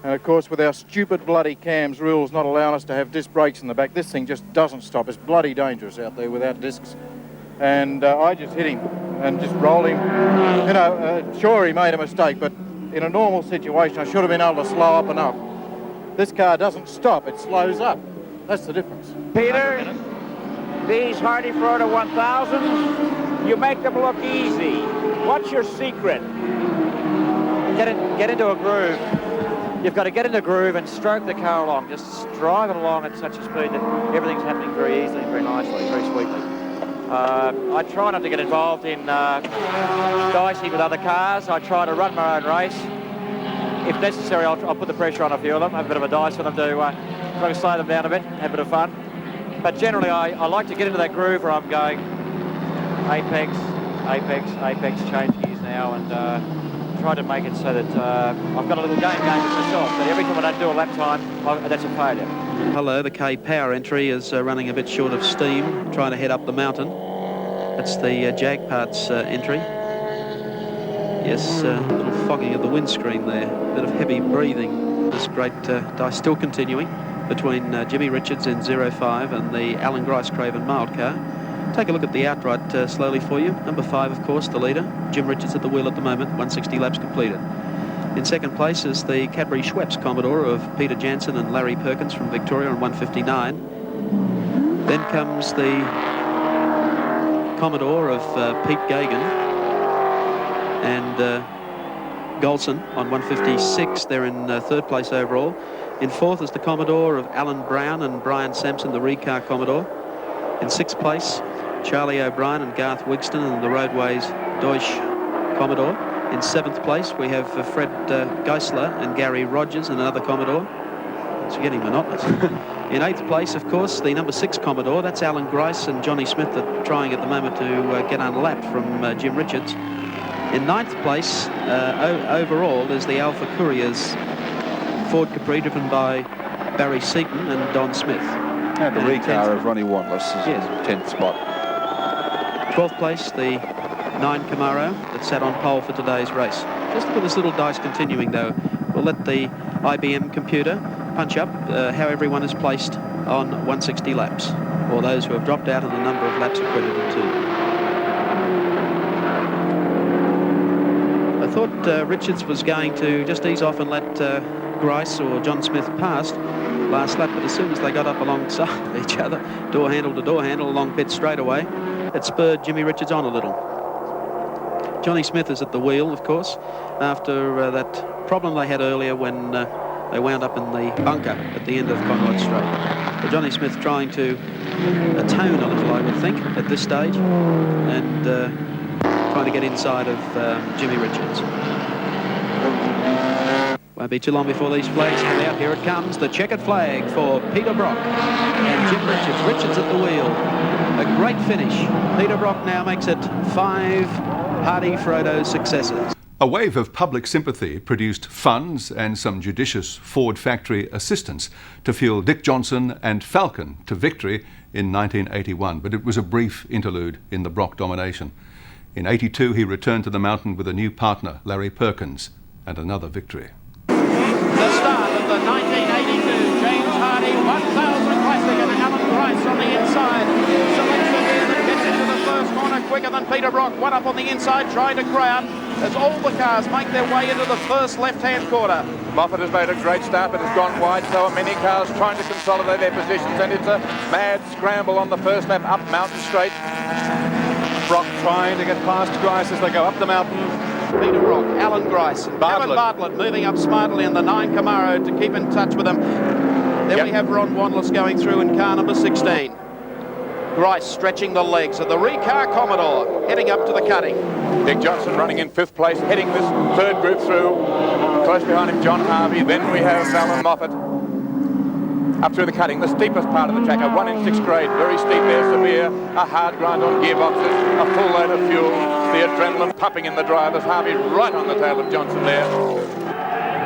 And of course, with our stupid bloody CAMS rules not allowing us to have disc brakes in the back, this thing just doesn't stop. It's bloody dangerous out there without discs. And I just hit him and just rolled him. You know, sure, he made a mistake, but in a normal situation, I should have been able to slow up enough. This car doesn't stop, it slows up. That's the difference.
Peter, these Hardy Frodo 1000s, you make them look easy. What's your secret?
Get into a groove. You've got to get in the groove and stroke the car along. Just drive it along at such a speed that everything's happening very easily, very nicely, very sweetly. I try not to get involved in dicey with other cars. I try to run my own race. If necessary, I'll put the pressure on a few of them, have a bit of a dice with them to try to slow them down a bit, have a bit of fun. But generally, I like to get into that groove where I'm going apex, apex, apex, change gears now, and try to make it so that I've got a little game with myself. But every time I don't do a lap time, that's a failure.
Hello, the K Power entry is running a bit short of steam, trying to head up the mountain. That's the Jag Parts entry. Yes, a little fogging of the windscreen there, a bit of heavy breathing. This great dice still continuing between Jimmy Richards in 05 and the Alan Grice Craven mild car. Take a look at the outright slowly for you. Number 5, of course, the leader. Jim Richards at the wheel at the moment, 160 laps completed. In second place is the Cadbury Schweppes Commodore of Peter Jansen and Larry Perkins from Victoria on 159. Then comes the Commodore of Pete Gagan and Golson on 156. They're in third place overall. In fourth is the Commodore of Alan Brown and Brian Sampson, the Recar Commodore. In sixth place, Charlie O'Brien and Garth Wigston and the Roadways Deutsch Commodore. In seventh place, we have Fred Geisler and Gary Rogers and another Commodore. It's getting monotonous. In eighth place, of course, the number 6 Commodore. That's Alan Grice and Johnny Smith that are trying at the moment to get unlapped from Jim Richards. In ninth place, overall, is the Alpha Couriers Ford Capri, driven by Barry Seaton and Don Smith.
And the Recar of Ronnie Wantless is in 10th spot.
12th place, the 9 Camaro that sat on pole for today's race. Just look at this little dice continuing, though. We'll let the IBM computer punch up how everyone is placed on 160 laps, or those who have dropped out and the number of laps accredited to. I thought Richards was going to just ease off and let Grice or John Smith past last lap, but as soon as they got up alongside of each other, door handle to door handle along pit straightaway, it spurred Jimmy Richards on a little. Johnny Smith is at the wheel, of course, after that problem they had earlier when they wound up in the bunker at the end of Conrod Straight. So Johnny Smith trying to atone a little, I would think, at this stage, and trying to get inside of Jimmy Richards. Won't be too long before these flags come out. Here it comes, the checkered flag for Peter Brock and Jim Richards. Richards at the wheel. A great finish. Peter Brock now makes it 5 Hardy Frodo successes.
A wave of public sympathy produced funds and some judicious Ford factory assistance to fuel Dick Johnson and Falcon to victory in 1981, but it was a brief interlude in the Brock domination. In 82, he returned to the mountain with a new partner, Larry Perkins, and another victory.
The start of the 1982 James Hardy 1000 Classic, and Alan Grice on the inside selects the gear that gets into the first corner quicker than Peter Brock. One up on the inside trying to crowd as all the cars make their way into the first left-hand corner.
Moffat has made a great start, but has gone wide, so are many cars trying to consolidate their positions, and it's a mad scramble on the first lap up Mountain Straight.
Brock trying to get past Grice as they go up the mountain.
Peter Brock, Alan Grice, and Kevin Bartlett moving up smartly in the 9 Camaro to keep in touch with them. Then we have Ron Wantless going through in car number 16. Grice stretching the legs of the Recar Commodore, heading up to the cutting.
Dick Johnson running in 5th place, heading this third group through. Close behind him, John Harvey. Then we have Alan Moffat up through the cutting, the steepest part of the track, a 1 in 6 grade, very steep there, severe, a hard grind on gearboxes, a full load of fuel, the adrenaline pumping in the drivers. Harvey right on the tail of Johnson there.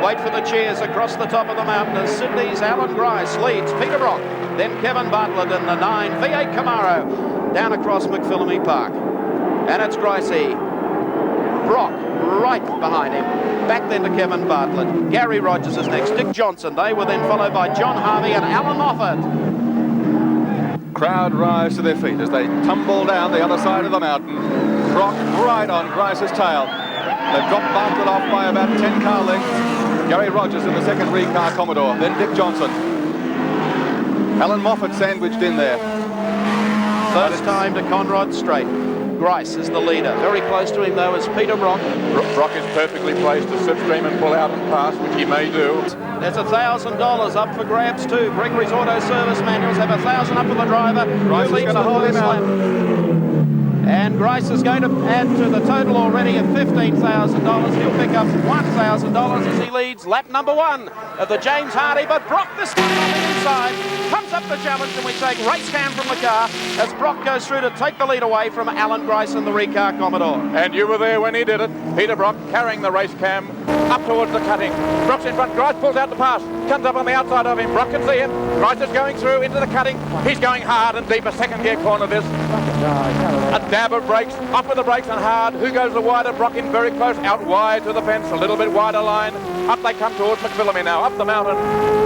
Wait for the cheers across the top of the mountain as Sydney's Alan Grice leads Peter Brock, then Kevin Bartlett in the 9 V8 Camaro down across McPhillamy Park. And it's Gricey. Brock right behind him. Back then to Kevin Bartlett. Gary Rogers is next. Dick Johnson. They were then followed by John Harvey and Alan Moffat.
Crowd rise to their feet as they tumble down the other side of the mountain. Brock right on Grice's tail. They've dropped Bartlett off by about 10 car lengths. Gary Rogers in the second Recar Commodore, then Dick Johnson. Alan Moffat sandwiched in there.
First time to Conrod Straight. Grice is the leader. Very close to him, though, is Peter Brock.
Brock is perfectly placed to slipstream and pull out and pass, which he may do.
There's $1,000 up for grabs, too. Gregory's Auto Service Manuals have $1,000 up for the driver.
Grice is going to hold him out.
And Grice is going to add to the total already of $15,000. He'll pick up $1,000 as he leads lap number 1 of the James Hardy. But Brock this time on the inside comes up the challenge, and we take race cam from the car as Brock goes through to take the lead away from Alan Grice and the Recar Commodore.
And you were there when he did it. Peter Brock carrying the race cam up towards the cutting. Brock's in front. Grice pulls out the pass. Comes up on the outside of him. Brock can see him. Grice is going through into the cutting. He's going hard and deep. A second gear corner this. A dab of brakes. Up with the brakes and hard. Who goes the wider? Brock in very close. Out wide to the fence. A little bit wider line. Up they come towards McPhillamy now. Up the mountain.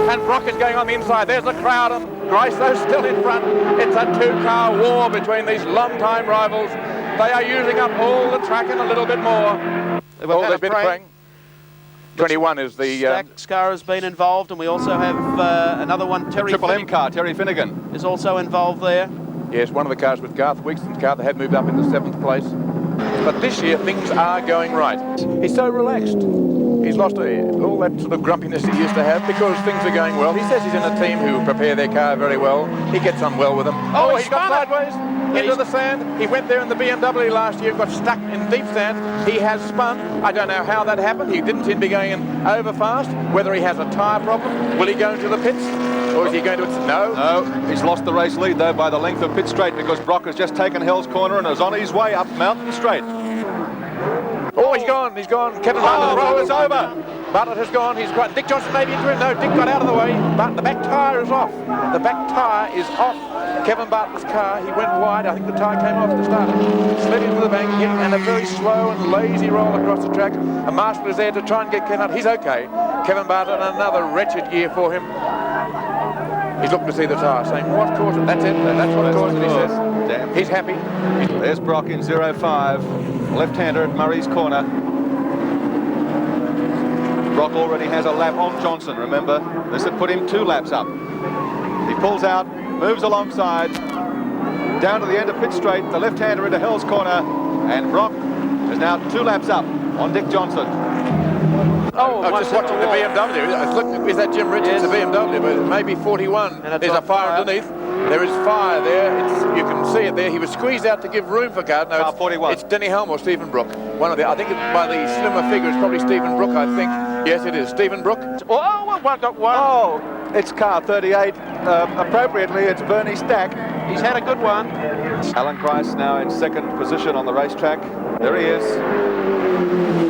And Brock is going on the inside. There's the crowd. And Grice, though, still in front. It's a 2-car war between these long-time rivals. They are using up all the track and a little bit more. They've been praying. 21 is the...
Stack's car has been involved, and we also have another one, Terry
Triple M car, Terry Finnegan.
is also involved there.
Yes, one of the cars with Garth Wigston's car. They had moved up into 7th place. But this year, things are going right. He's so relaxed. He's lost all that sort of grumpiness he used to have because things are going well. He says he's in a team who prepare their car very well. He gets on well with them. Oh, he got sideways into the sand. He went there in the BMW last year, got stuck in deep sand. He has spun. I don't know how that happened. He didn't seem to be going in over fast. Whether he has a tyre problem, will he go into the pits? Or is he going to... No,
he's lost the race lead, though, by the length of pit straight because Brock has just taken Hell's Corner and is on his way up Mountain Straight.
Oh, he's gone. Kevin Bartlett.
It's over.
Bartlett has gone. He's got Dick Johnson maybe into him. No, Dick got out of the way. But the back tyre is off. The back tyre is off. Kevin Bartlett's car, he went wide. I think the tyre came off at the start. Slid into the bank and a very slow and lazy roll across the track. A marshal is there to try and get Kevin out. He's okay. Kevin Bartlett, another wretched year for him. He's looking to see the tyre, saying, what caused it? That's it. That's what caused it, he says. Damn. He's happy.
There's Brock in 05. Left-hander at Murray's Corner. Brock already has a lap on Johnson, remember. This had put him 2 laps up. He pulls out, moves alongside, down to the end of pit straight, the left-hander into Hell's Corner, and Brock is now 2 laps up on Dick Johnson.
Oh, I'm just watching the BMW. Is that Jim Richards, the BMW? But maybe 41. There's a fire underneath. There is fire there. You can see it there. He was squeezed out to give room for car. No, 41. It's Denny Helm or Stephen Brook. One of the. I think by the slimmer figure, it's probably Stephen Brook. I think. Yes, it is Stephen Brook.
Oh, it's car 38. Appropriately, it's Bernie Stack.
He's had a good one.
Alan Price now in 2nd position on the racetrack. There he is.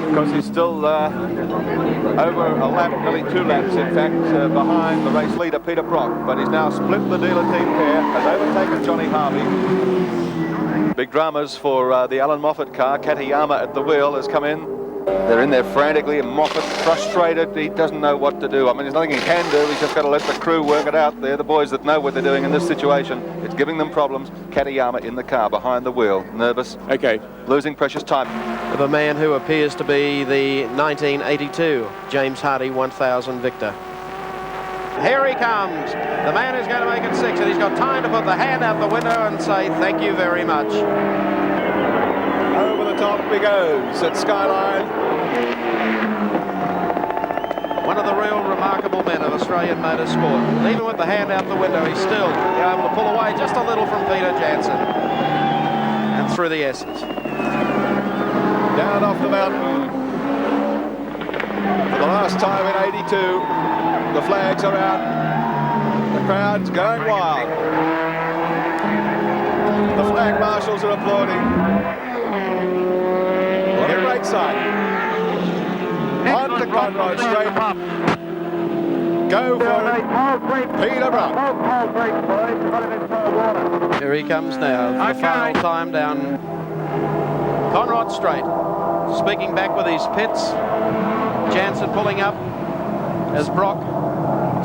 Because he's still over a lap, nearly 2 laps in fact, behind the race leader Peter Brock. But he's now split the dealer team pair, has overtaken Johnny Harvey. Big dramas for the Alan Moffat car. Katayama at the wheel has come in. They're in there frantically, and Moffat frustrated. He doesn't know what to do. I mean, there's nothing he can do. He's just got to let the crew work it out. They're the boys that know what they're doing in this situation. It's giving them problems. Katayama in the car behind the wheel, nervous.
Okay.
Losing precious time.
Of a man who appears to be the 1982 James Hardy 1000 victor. Here he comes. The man who's going to make it 6, and he's got time to put the hand out the window and say thank you very much.
Over the top he goes at Skyline.
One of the real remarkable men of Australian motorsport. Even with the hand out the window, he's still able to pull away just a little from Peter Jansen. And through the S's.
Down off the mountain. For the last time in 82, the flags are out. The crowd's going wild. The flag marshals are applauding. What a great sight. On to Conrod Straight. Go for it, Peter Brock.
Here he comes now. The final time down Conrod Straight. Speaking back with his pits. Jansen pulling up as Brock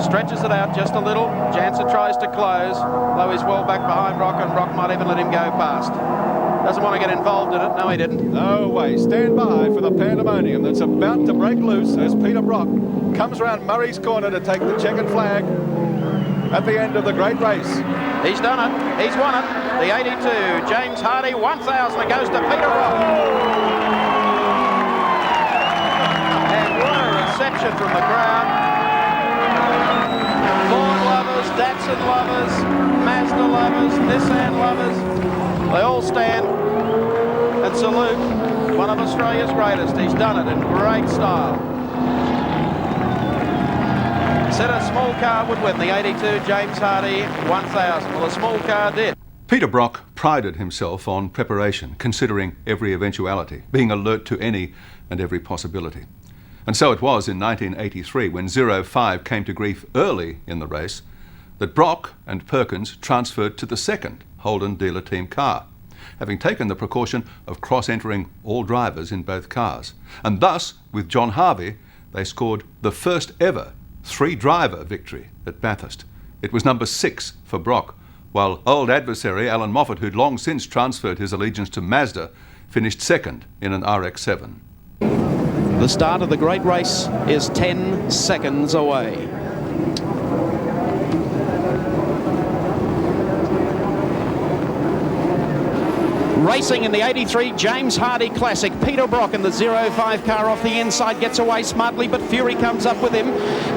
stretches it out just a little. Jansen tries to close, though he's well back behind Brock, and Brock might even let him go past. Doesn't want to get involved in it. No, he didn't.
No way. Stand by for the pandemonium that's about to break loose as Peter Brock comes around Murray's Corner to take the checkered flag at the end of the great race.
He's done it. He's won it. The 82 James Hardy 1000. It goes to Peter Brock. And what a reception from the crowd. Ford lovers, Datsun lovers, Mazda lovers, Nissan lovers. They all stand and salute one of Australia's greatest. He's done it in great style. Said a small car would win the 82 James Hardy 1000. Well, a small car did.
Peter Brock prided himself on preparation, considering every eventuality, being alert to any and every possibility. And so it was in 1983, when 05 came to grief early in the race, that Brock and Perkins transferred to the 2nd Holden dealer team car, having taken the precaution of cross-entering all drivers in both cars. And thus, with John Harvey, they scored the first ever 3-driver victory at Bathurst. It was number 6 for Brock, while old adversary Alan Moffat, who'd long since transferred his allegiance to Mazda, finished 2nd in an RX-7.
The start of the great race is 10 seconds away. Racing in the 83 James Hardy Classic. Peter Brock in the 05 car off the inside gets away smartly, but Fury comes up with him.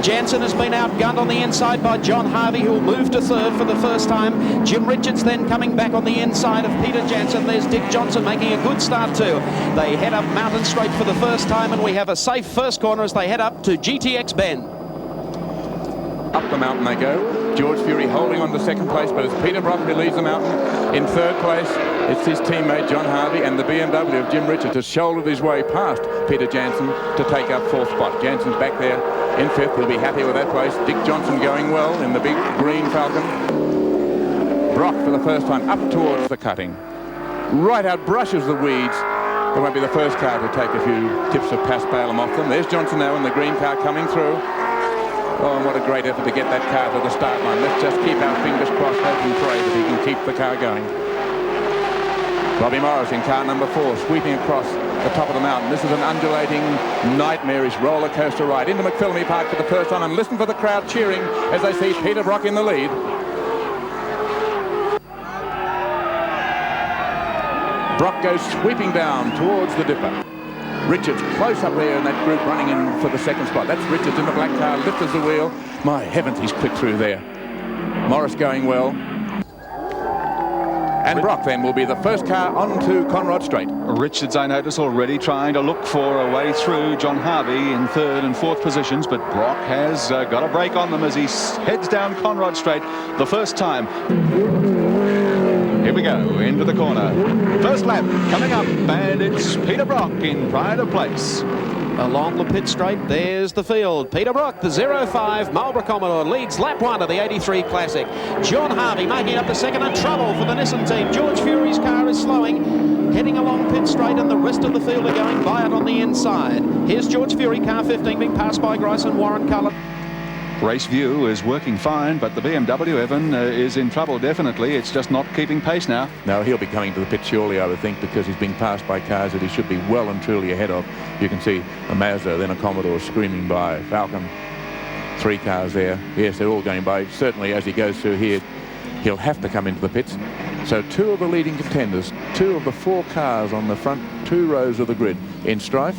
Jansen has been outgunned on the inside by John Harvey, who will move to third for the first time. Jim Richards then coming back on the inside of Peter Jansen. There's Dick Johnson making a good start too. They head up Mountain Straight for the first time, and we have a safe first corner as they head up to GTX Bend.
Up the mountain they go. George Fury holding on to second place, but it's Peter Brock who leads the mountain. In third place, it's his teammate John Harvey, and the BMW of Jim Richards has shouldered his way past Peter Jansen to take up fourth spot. Jansen's back there in fifth. He'll be happy with that place. Dick Johnson going well in the big green Falcon. Brock for the first time up towards the cutting. Right out brushes the weeds. It won't be the first car to take a few tips of Pas Balaam off them. There's Johnson now in the green car coming through. Oh, and what a great effort to get that car to the start line. Let's just keep our fingers crossed, hope and pray that he can keep the car going. Bobby Morris in car number 4, sweeping across the top of the mountain. This is an undulating, nightmarish roller coaster ride into McPhillamy Park for the first time, and listen for the crowd cheering as they see Peter Brock in the lead. Brock goes sweeping down towards the dipper. Richards close up there in that group running in for the second spot. That's Richards in the black car, lifts the wheel. My heavens, he's quick through there. Morris going well. And Brock then will be the first car onto Conrod Straight.
Richards, I notice, already trying to look for a way through John Harvey in third and fourth positions, but Brock has got a break on them as he heads down Conrod Straight the first time. Here we go, into the corner. First lap coming up, and it's Peter Brock in pride of place.
Along the pit straight, there's the field. Peter Brock, the 05 Marlboro Commodore, leads lap 1 of the 83 Classic. John Harvey making up the second, and trouble for the Nissan team. George Fury's car is slowing, heading along pit straight, and the rest of the field are going by it on the inside. Here's George Fury, car 15, being passed by Grice and Warren Cullen.
Race View is working fine, but the BMW, Evan, is in trouble, definitely. It's just not keeping pace now.
No, he'll be coming to the pit surely, I would think, because he's being passed by cars that he should be well and truly ahead of. You can see a Mazda, then a Commodore screaming by. Falcon, 3 cars there. Yes, they're all going by. Certainly, as he goes through here, he'll have to come into the pits. So 2 of the leading contenders, 2 of the 4 cars on the front 2 rows of the grid in strife.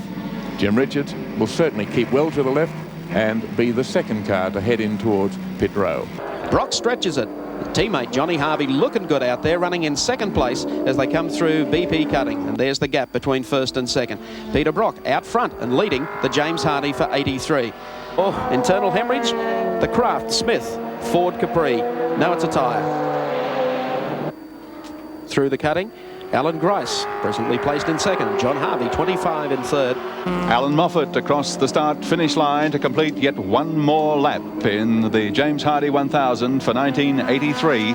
Jim Richards will certainly keep well to the left and be the second car to head in towards pit row.
Brock stretches it. Teammate Johnny Harvey looking good out there, running in second place as they come through BP cutting. And there's the gap between first and second. Peter Brock out front and leading the James Hardy for 83. Oh, internal hemorrhage. The Kraft Smith Ford Capri. Now it's a tyre. Through the cutting, Alan Grice, presently placed in second. John Harvey, 25 in third.
Alan Moffat across the start-finish line to complete yet one more lap in the James Hardy 1000 for 1983.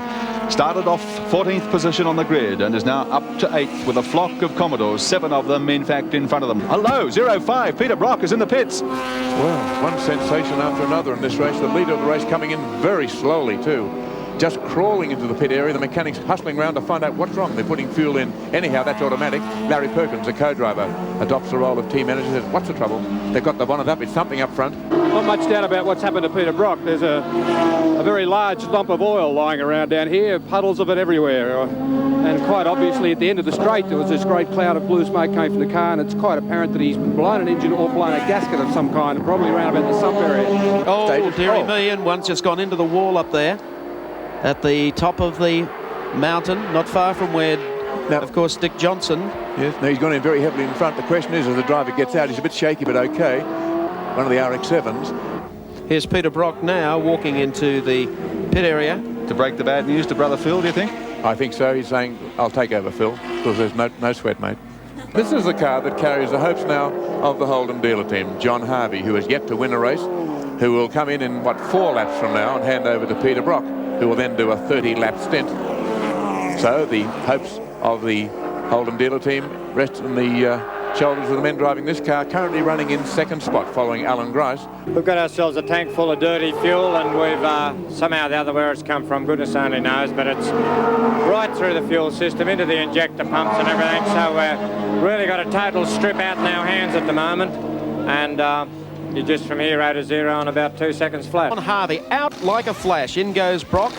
Started off 14th position on the grid and is now up to 8th with a flock of Commodores, 7 of them, in fact, in front of them. Hello, 05, Peter Brock is in the pits.
Well, one sensation after another in this race. The leader of the race coming in very slowly, too. Just crawling into the pit area, the mechanics hustling around to find out what's wrong. They're putting fuel in. Anyhow, that's automatic. Larry Perkins, the co-driver, adopts the role of team manager, says, what's the trouble? They've got the bonnet up. It's something up front.
Not much doubt about what's happened to Peter Brock. There's a very large lump of oil lying around down here, puddles of it everywhere. And quite obviously, at the end of the straight, there was this great cloud of blue smoke came from the car, and it's quite apparent that he's blown an engine or blown a gasket of some kind, probably around about the sump area.
Oh, dearie me, and one's just gone into the wall up there at the top of the mountain, not far from where, of course, Dick Johnson.
Yes, no, he's gone in very heavily in front. The question is, as the driver gets out, he's a bit shaky, but okay. One of the RX-7s.
Here's Peter Brock now walking into the pit area.
To break the bad news to brother Phil, do you think?
I think so. He's saying, I'll take over, Phil, because there's no sweat, mate. This is the car that carries the hopes now of the Holden dealer team. John Harvey, who has yet to win a race, who will come in 4 laps from now and hand over to Peter Brock, who will then do a 30-lap stint. So the hopes of the Holden dealer team rest on the shoulders of the men driving this car, currently running in second spot following Alan Grice.
We've got ourselves a tank full of dirty fuel, and we've somehow or the other, where it's come from, goodness only knows, but it's right through the fuel system, into the injector pumps and everything, so we've really got a total strip out in our hands at the moment, and you're just from hero to zero in about 2 seconds flat.
On Harvey, out like a flash. In goes Brock.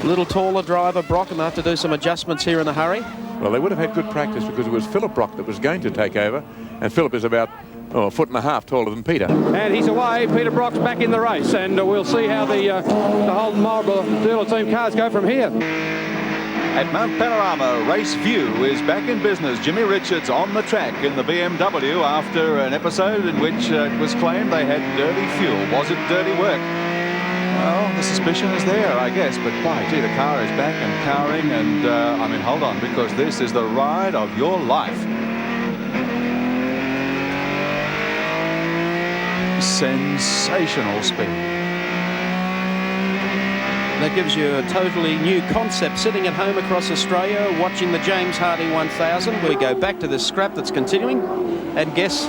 A little taller driver, Brock, and they have to do some adjustments here in a hurry.
Well, they would have had good practice because it was Philip Brock that was going to take over, and Philip is about a foot and a half taller than Peter.
And he's away. Peter Brock's back in the race, and we'll see how the Holden Marlborough Doolittle team cars go from here.
At Mount Panorama, Race View is back in business. Jimmy Richards on the track in the BMW after an episode in which it was claimed they had dirty fuel. Was it dirty work? Well, the suspicion is there, I guess, but by gee, the car is back and cowering, and I mean, hold on, because this is the ride of your life. Sensational speed.
That gives you a totally new concept. Sitting at home across Australia, watching the James Hardie 1000. We go back to this scrap that's continuing, and guess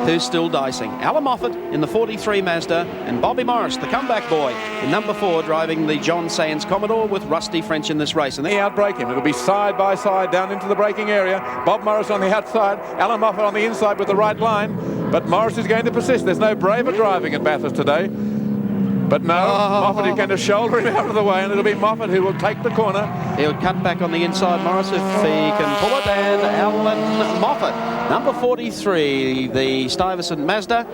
who's still dicing? Alan Moffat in the 43 Mazda, and Bobby Morris, the comeback boy, in number 4, driving the John Sands Commodore with Rusty French in this race. And
They outbrake him. It'll be side by side down into the braking area. Bob Morris on the outside, Alan Moffat on the inside with the right line. But Morris is going to persist. There's no braver driving at Bathurst today. But no, Moffat is going to shoulder him out of the way, and it'll be Moffat who will take the corner.
He'll cut back on the inside, Morris, if he can pull it, and Alan Moffat, number 43, the Stuyvesant Mazda,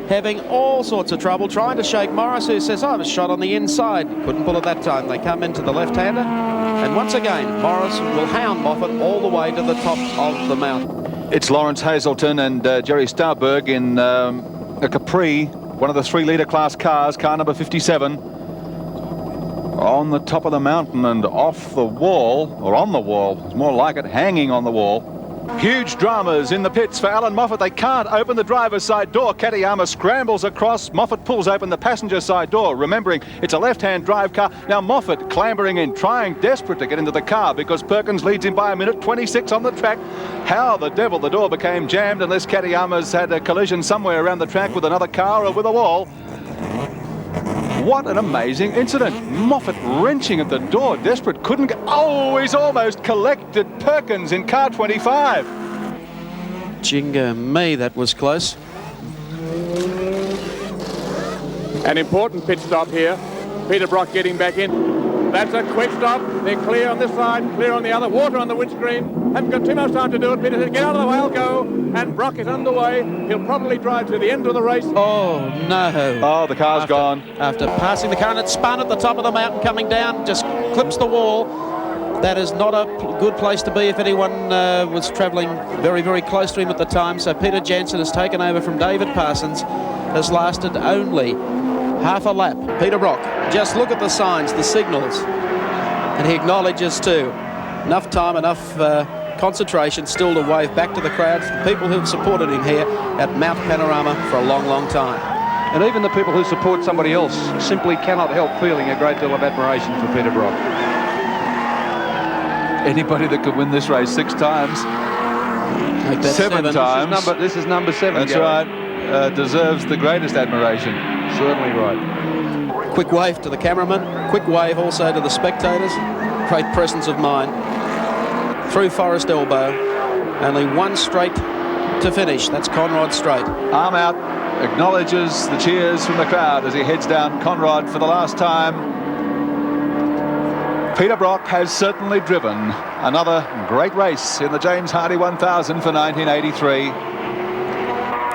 having all sorts of trouble trying to shake Morris, who says, I was shot on the inside. Couldn't pull it that time. They come into the left-hander, and once again, Morris will hound Moffat all the way to the top of the mountain.
It's Lawrence Hazelton and Jerry Starberg in a Capri, one of the 3-litre class cars, car number 57, on the top of the mountain and off the wall, or on the wall, it's more like it, hanging on the wall. Huge dramas in the pits for Alan Moffat. They can't open the driver's side door. Katayama scrambles across. Moffat pulls open the passenger side door, remembering it's a left-hand drive car. Now Moffat clambering in, trying desperate to get into the car because Perkins leads him by a minute 26 on the track. How the devil the door became jammed unless Katayama's had a collision somewhere around the track with another car or with a wall. What an amazing incident. Moffat wrenching at the door, desperate, couldn't get... Oh, he's almost collected Perkins in car 25.
Jinga me, that was close.
An important pit stop here. Peter Brock getting back in. That's a quick stop. They're clear on this side, clear on the other. Water on the windscreen. Haven't got too much time to do it. Peter said, get out of the way, I'll go. And Brock is underway. He'll probably drive to the end of the race.
Oh, no.
Oh, the car's gone.
After passing the car, and it spun at the top of the mountain, coming down, just clips the wall. That is not a good place to be if anyone was travelling very, very close to him at the time. So Peter Jansen has taken over from David Parsons. Has lasted only half a lap. Peter Brock, just look at the signs, the signals. And he acknowledges too. Enough time, enough concentration still to wave back to the crowds, the people who have supported him here at Mount Panorama for a long, long time.
And even the people who support somebody else simply cannot help feeling a great deal of admiration for Peter Brock.
Anybody that could win this race 6 times,
Make that
7 times.
This is number 7.
That's
Gary.
right. Deserves the greatest admiration.
Certainly right.
Quick wave to the cameraman, quick wave also to the spectators. Great presence of mind. Through Forest Elbow, only one straight to finish. That's Conrod Straight.
Arm out, acknowledges the cheers from the crowd as he heads down Conrod for the last time. Peter Brock has certainly driven another great race in the James Hardie 1000 for 1983.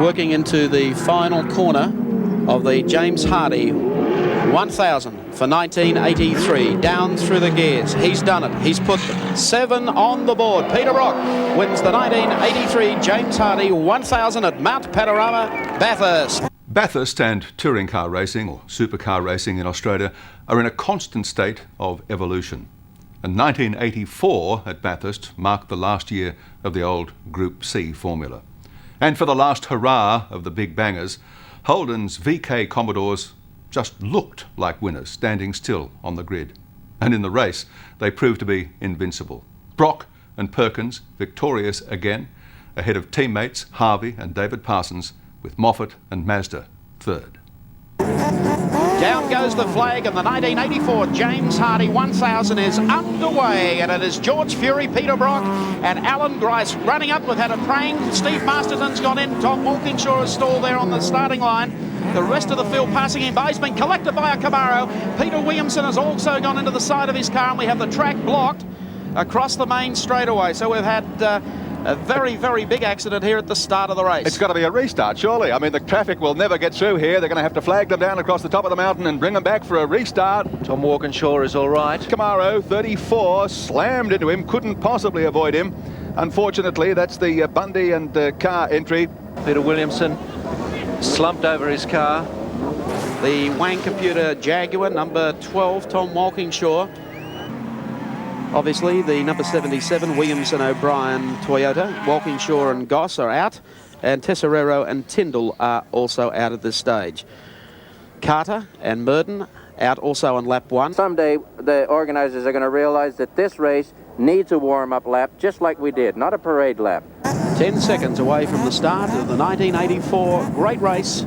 Working into the final corner of the James Hardie 1000 for 1983. Down through the gears. He's done it. He's put 7 on the board. Peter Brock wins the 1983 James Hardie 1000 at Mount Panorama, Bathurst.
Bathurst and touring car racing, or supercar racing in Australia, are in a constant state of evolution. And 1984 at Bathurst marked the last year of the old Group C formula. And for the last hurrah of the big bangers, Holden's VK Commodores just looked like winners, standing still on the grid. And in the race, they proved to be invincible. Brock and Perkins victorious again, ahead of teammates Harvey and David Parsons, with Moffat and Mazda third.
Down goes the flag, and the 1984 James Hardie 1000 is underway, and it is George Fury, Peter Brock and Alan Grice running up. We've had a praying. Steve Masterton's gone in. Tom Walkinshaw is stalled there on the starting line. The rest of the field passing him by. He's been collected by a Camaro. Peter Williamson has also gone into the side of his car, and we have the track blocked. across the main straightaway. So we've had a very, very big accident here at the start of the race.
It's got to be a restart, surely. I mean, the traffic will never get through here. They're going to have to flag them down across the top of the mountain and bring them back for a restart.
Tom Walkinshaw is all right.
Camaro, 34, slammed into him, couldn't possibly avoid him. Unfortunately, that's the Bundy and car entry.
Peter Williamson slumped over his car.
The Wang Computer Jaguar, number 12, Tom Walkinshaw. Obviously, the number 77, Williamson O'Brien Toyota. Walkinshaw and Goss are out, and Tesserero and Tyndall are also out at this stage. Carter and Murden out also on lap 1.
Someday, the organizers are going to realize that this race needs a warm-up lap, just like we did, not a parade lap.
10 seconds away from the start of the 1984 great race.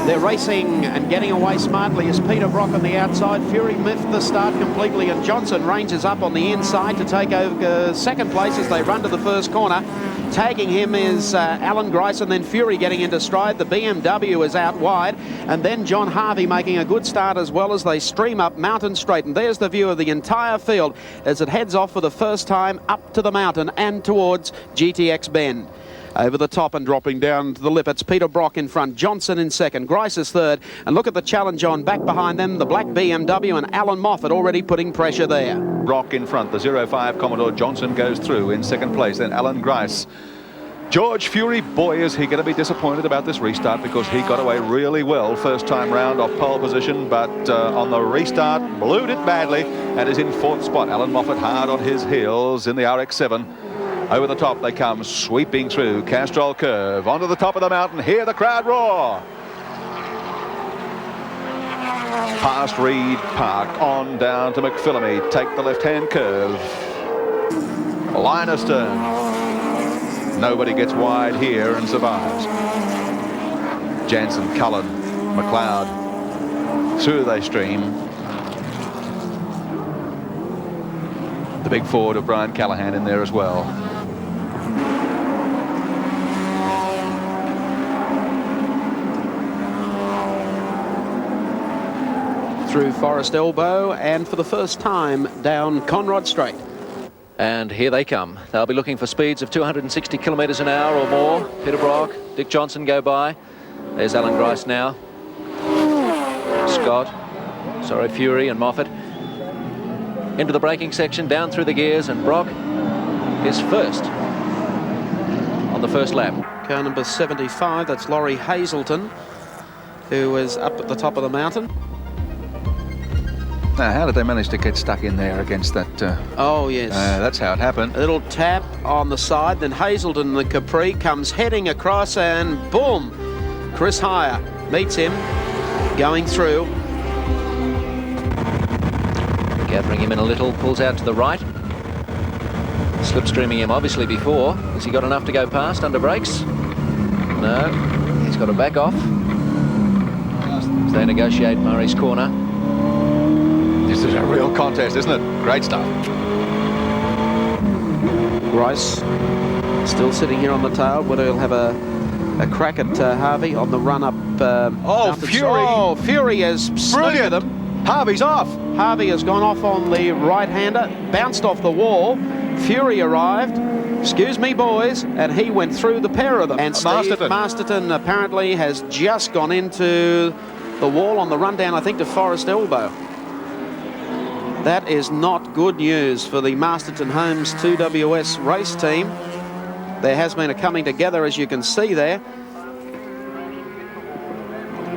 They're racing and getting away smartly as Peter Brock on the outside. Fury miffed the start completely, and Johnson ranges up on the inside to take over second place as they run to the first corner. Tagging him is Alan Grice, and then Fury getting into stride. The BMW is out wide, and then John Harvey making a good start as well as they stream up Mountain Straight. And there's the view of the entire field as it heads off for the first time up to the mountain and towards GTX Bend. Over the top and dropping down to the lip, it's Peter Brock in front, Johnson in second, Grice is third, and look at the challenge on back behind them, the black BMW and Alan Moffat already putting pressure there.
Brock in front, the 05 Commodore Johnson goes through in second place, then Alan Grice. George Fury, boy, is he going to be disappointed about this restart because he got away really well first time round off pole position, but on the restart, blued it badly and is in fourth spot. Alan Moffat hard on his heels in the RX-7. Over the top they come, sweeping through Castrol Curve, onto the top of the mountain. Hear the crowd roar. Past Reed Park, on down to McPhillamy. Take the left-hand curve. Line astern. Nobody gets wide here and survives. Jansen, Cullen, McLeod. Through they stream. The big Ford of Brian Callahan in there as well.
Through Forest Elbow and for the first time down Conrod Straight.
And here they come. They'll be looking for speeds of 260 kilometres an hour or more. Peter Brock, Dick Johnson go by. There's Alan Grice now. Fury and Moffat. Into the braking section, down through the gears, and Brock is first on the first lap.
Car number 75, that's Laurie Hazelton, who is up at the top of the mountain.
Now, how did they manage to get stuck in there against that?
Oh, yes.
That's how it happened.
A little tap on the side, then Hazelton, the Capri, comes heading across, and boom! Chris Heyer meets him, going through.
Gathering him in a little, pulls out to the right. Slipstreaming him obviously before. Has he got enough to go past under brakes? No, he's got to back off as they negotiate Murray's corner.
This is a real contest, isn't it? Great stuff.
Grice still sitting here on the tail, but he'll have a crack at Harvey on the run up. Fury has brilliant them.
Harvey's off.
Harvey has gone off on the right-hander, bounced off the wall. Fury arrived. Excuse me, boys, and he went through the pair of them. And Steve Masterton apparently has just gone into the wall on the rundown, I think, to Forest Elbow. That is not good news for the Masterton Homes 2WS race team. There has been a coming together, as you can see there.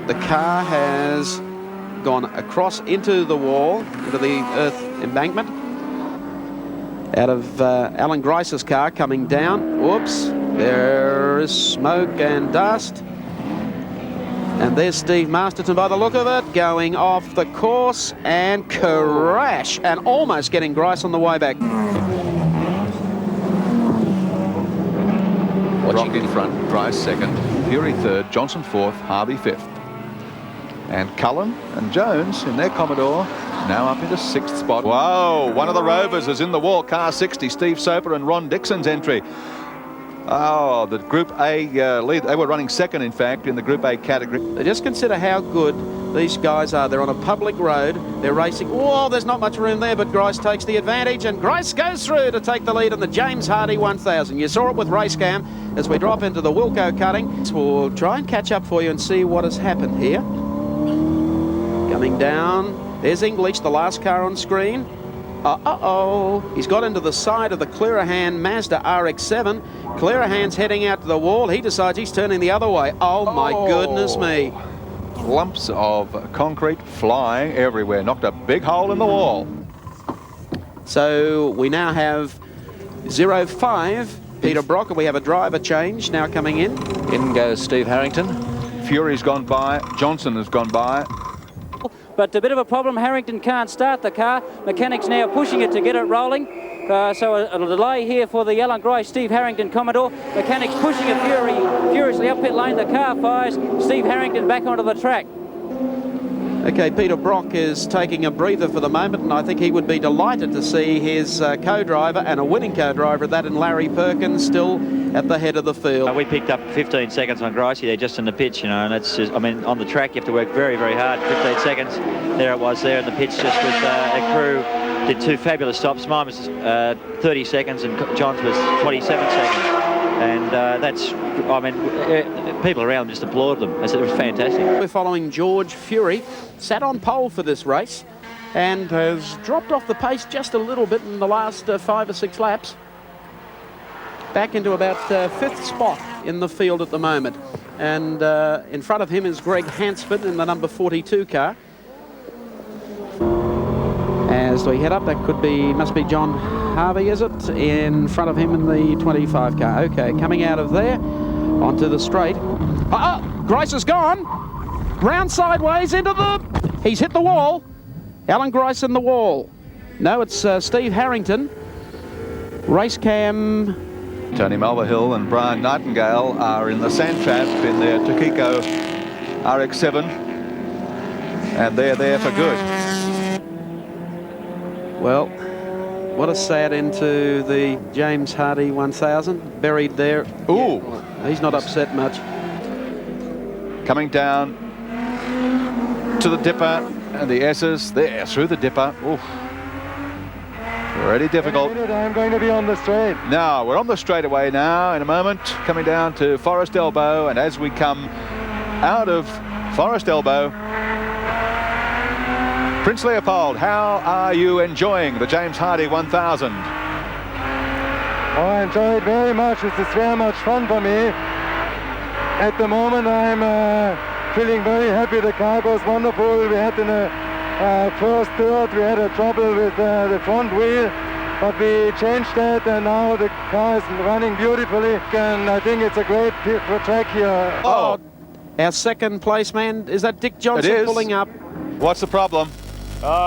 The car has gone across into the wall, into the earth embankment. Out of Alan Grice's car coming down. Whoops, there is smoke and dust. And there's Steve Masterton by the look of it, going off the course and crash, and almost getting Grice on the way back.
Brock in front, Grice second, Fury third, Johnson fourth, Harvey fifth. And Cullen and Jones in their Commodore now up into sixth spot. Whoa, one of the Rovers is in the wall, car 60, Steve Soper and Ron Dixon's entry. Oh, the Group A lead. They were running second, in fact, in the Group A category.
Just consider how good these guys are. They're on a public road. They're racing. Oh, there's not much room there, but Grice takes the advantage, and Grice goes through to take the lead in the James Hardy 1000. You saw it with Racecam as we drop into the Wilco cutting. So we'll try and catch up for you and see what has happened here. Coming down, there's English, the last car on screen. He's got into the side of the Clearahan Mazda RX-7. Clearahan's heading out to the wall. He decides he's turning the other way. Oh, my goodness me.
Lumps of concrete flying everywhere. Knocked a big hole in the wall.
So we now have 05 Peter Brock, and we have a driver change now coming in.
In goes Steve Harrington.
Fury's gone by. Johnson has gone by.
But a bit of a problem, Harrington can't start the car. Mechanics now pushing it to get it rolling. So a delay here for the Alan Grice, Steve Harrington Commodore. Mechanics pushing it furiously up pit lane. The car fires. Steve Harrington back onto the track.
Okay, Peter Brock is taking a breather for the moment, and I think he would be delighted to see his co-driver, and a winning co-driver at that, in Larry Perkins, still at the head of the field.
We picked up 15 seconds on Gricey there just in the pitch, you know, and it's just, I mean, on the track you have to work very, very hard. 15 seconds, there it was there in the pitch, just with a crew. Did two fabulous stops. Mine was 30 seconds and John's was 27 seconds. And that's, I mean, people around just applauded them. I said it was fantastic.
We're following George Fury, sat on pole for this race and has dropped off the pace just a little bit in the last 5 or 6 laps. Back into about 5th spot in the field at the moment. And in front of him is Greg Hansford in the number 42 car. As we head up, that must be John Harvey, is it? In front of him in the 25 car. Okay, coming out of there onto the straight. Grice is gone. Round sideways into he's hit the wall. Alan Grice in the wall. No, it's Steve Harrington. Racecam.
Tony Mulvihill and Brian Nightingale are in the sand trap in their Takiko RX-7, and they're there for good.
Well, what a sad end to the James Hardy 1000. Buried there.
Ooh.
Yeah, he's not upset much.
Coming down to the dipper, and the S's there through the dipper. Ooh. Pretty difficult.
I'm going to be on the straight.
Now, we're on the straightaway now in a moment, coming down to Forest Elbow, and as we come out of Forest Elbow, Prince Leopold, how are you enjoying the James Hardy 1000?
I enjoy it very much. It's very much fun for me. At the moment, I'm feeling very happy. The car goes wonderful. We had in the first third, we had a trouble with the front wheel, but we changed that, and now the car is running beautifully. And I think it's a great track here.
Oh, our second place man, is that Dick Johnson pulling up?
What's the problem?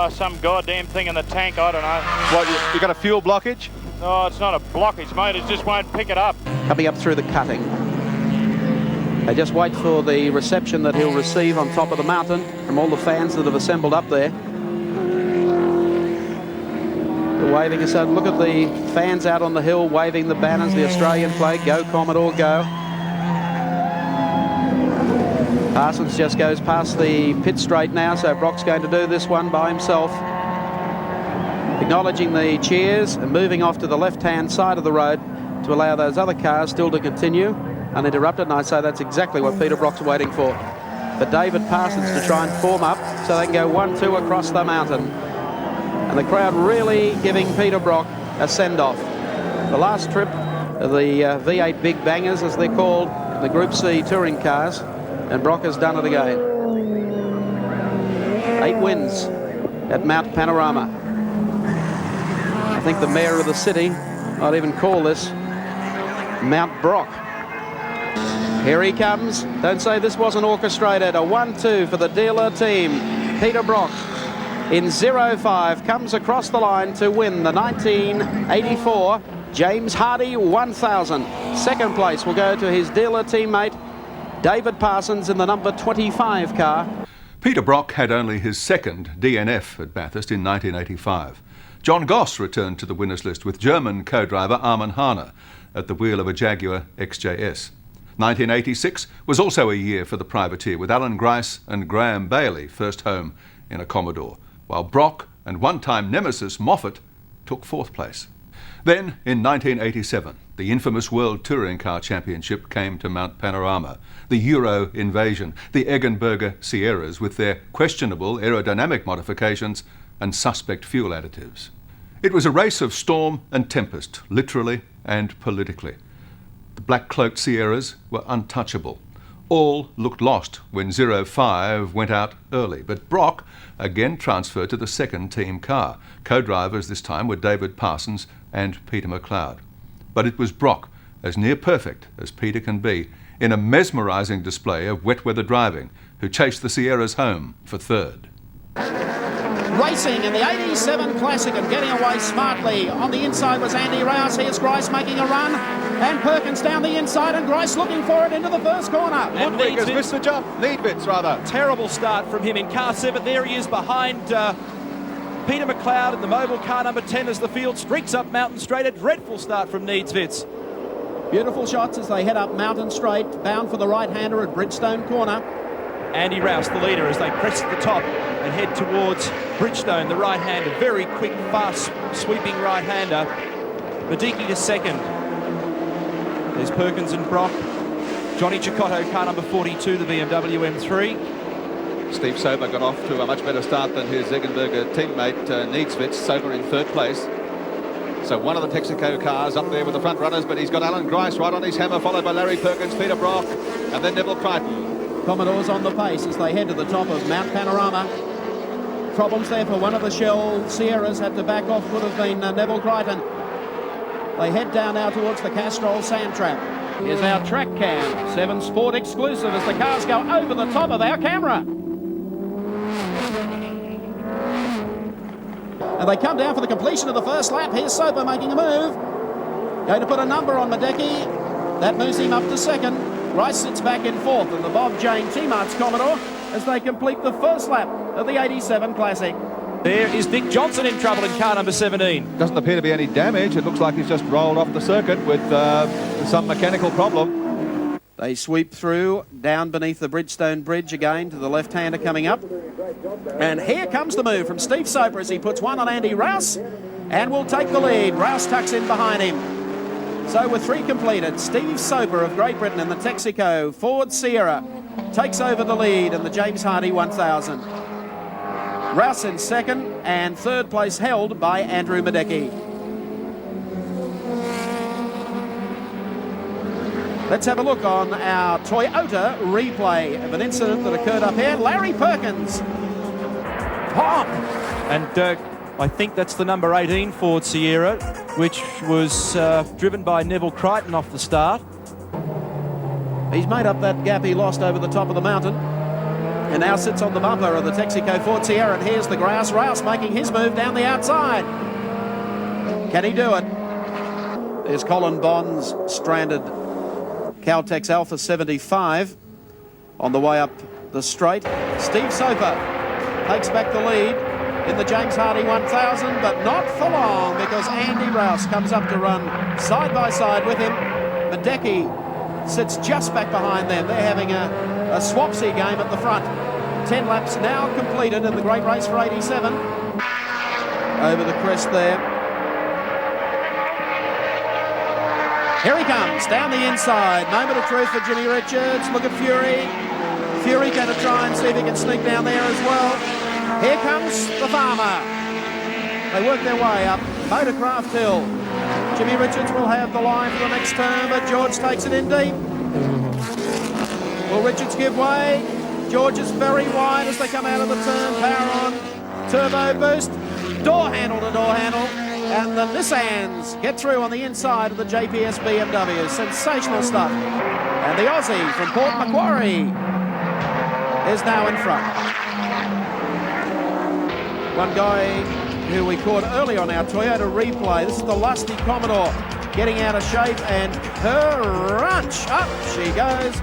Some goddamn thing in the tank, I don't know.
What, you got a fuel blockage?
No, it's not a blockage, mate, it just won't pick it up.
Coming up through the cutting. They just wait for the reception that he'll receive on top of the mountain from all the fans that have assembled up there. They're waving us out. Look at the fans out on the hill waving the banners, the Australian flag, go Commodore, go. Parsons just goes past the pit straight now, so Brock's going to do this one by himself. Acknowledging the cheers and moving off to the left-hand side of the road to allow those other cars still to continue uninterrupted, and I'd say that's exactly what Peter Brock's waiting for David Parsons to try and form up so they can go 1-2 across the mountain. And the crowd really giving Peter Brock a send-off. The last trip of the V8 Big Bangers, as they're called, the Group C touring cars, and Brock has done it again. 8 wins at Mount Panorama. I think the mayor of the city might even call this Mount Brock. Here he comes. Don't say this wasn't orchestrated. A 1-2 for the dealer team. Peter Brock in 05 comes across the line to win the 1984 James Hardy 1000. Second place will go to his dealer teammate David Parsons in the number 25 car.
Peter Brock had only his second DNF at Bathurst in 1985. John Goss returned to the winners list with German co-driver Armin Hahne. at the wheel of a Jaguar XJS. 1986 was also a year for the privateer, with Alan Grice and Graham Bailey first home in a Commodore, while Brock and one-time nemesis Moffat took fourth place. Then, in 1987, the infamous World Touring Car Championship came to Mount Panorama, the Euro Invasion, the Eggenberger Sierras with their questionable aerodynamic modifications and suspect fuel additives. It was a race of storm and tempest, literally and politically. The black-cloaked Sierras were untouchable. All looked lost when 05 went out early, but Brock again transferred to the second team car. Co-drivers this time were David Parsons and Peter McLeod. But it was Brock, as near perfect as Peter can be, in a mesmerising display of wet weather driving, who chased the Sierras home for third.
Racing in the 87 Classic and getting away smartly. On the inside was Andy Rouse. Here's Grice making a run. And Perkins down the inside, and Grice looking for it into the first corner.
And Ludwig has missed the jump. Needwitz, rather.
Terrible start from him in car 7. There he is behind Peter McLeod in the mobile car number 10 as the field streaks up Mountain Straight. A dreadful start from Needswitz.
Beautiful shots as they head up Mountain Straight, bound for the right-hander at Bridgestone Corner.
Andy Rouse, the leader, as they press the top and head towards Bridgestone, the right-hander. Very quick, fast, sweeping right-hander. Madiki to second. There's Perkins and Brock. Johnny Cicotto, car number 42, the BMW M3.
Steve Sober got off to a much better start than his Eggenberger teammate Needswitz. Sober in third place. So one of the Texaco cars up there with the front runners, but he's got Alan Grice right on his hammer, followed by Larry Perkins, Peter Brock, and then Neville Crichton.
Commodores on the pace as they head to the top of Mount Panorama. Problems there for one of the Shell Sierras, had to back off, would have been Neville Crichton. They head down now towards the Castrol Sand Trap. Here's our track cam, 7 Sport exclusive, as the cars go over the top of our camera. And they come down for the completion of the first lap. Here's Soper making a move. Going to put a number on Madeki. That moves him up to second. Rice sits back in fourth, and the Bob Jane T-Mart's Commodore as they complete the first lap of the 87 Classic.
There is Dick Johnson in trouble in car number 17.
Doesn't appear to be any damage. It looks like he's just rolled off the circuit with some mechanical problem.
They sweep through, down beneath the Bridgestone Bridge again to the left-hander coming up. And here comes the move from Steve Soper as he puts one on Andy Rouse and will take the lead. Rouse tucks in behind him. So with 3 completed, Steve Soper of Great Britain in the Texaco Ford Sierra takes over the lead in the James Hardy 1000. Rouse in second, and third place held by Andrew Madeki. Let's have a look on our Toyota replay of an incident that occurred up here. Larry Perkins.
Pop! And I think that's the number 18 Ford Sierra, which was driven by Neville Crichton off the start.
He's made up that gap he lost over the top of the mountain, and now sits on the bumper of the Texaco Ford Sierra. And here's the Grouse. Rouse making his move down the outside. Can he do it? There's Colin Bond's stranded Caltex Alpha 75 on the way up the straight. Steve Soper takes back the lead in the James Hardy 1000, but not for long, because Andy Rouse comes up to run side by side with him. Madeki sits just back behind them. They're having a swapsy game at the front. 10 laps now completed in the great race for 87. Over the crest there. Here he comes, down the inside. Moment of truth for Jimmy Richards. Look at Fury. Fury going to try and see if he can sneak down there as well. Here comes the farmer. They work their way up Motorcraft Hill. Jimmy Richards will have the line for the next turn, but George takes it in deep. Will Richards give way? George is very wide as they come out of the turn. Power on, turbo boost, door handle to door handle, and the Nissans get through on the inside of the JPS BMW. Sensational stuff. And the Aussie from Port Macquarie is now in front. One guy who we caught early on our Toyota replay. This is the lusty Commodore getting out of shape, and her runch. Up she goes.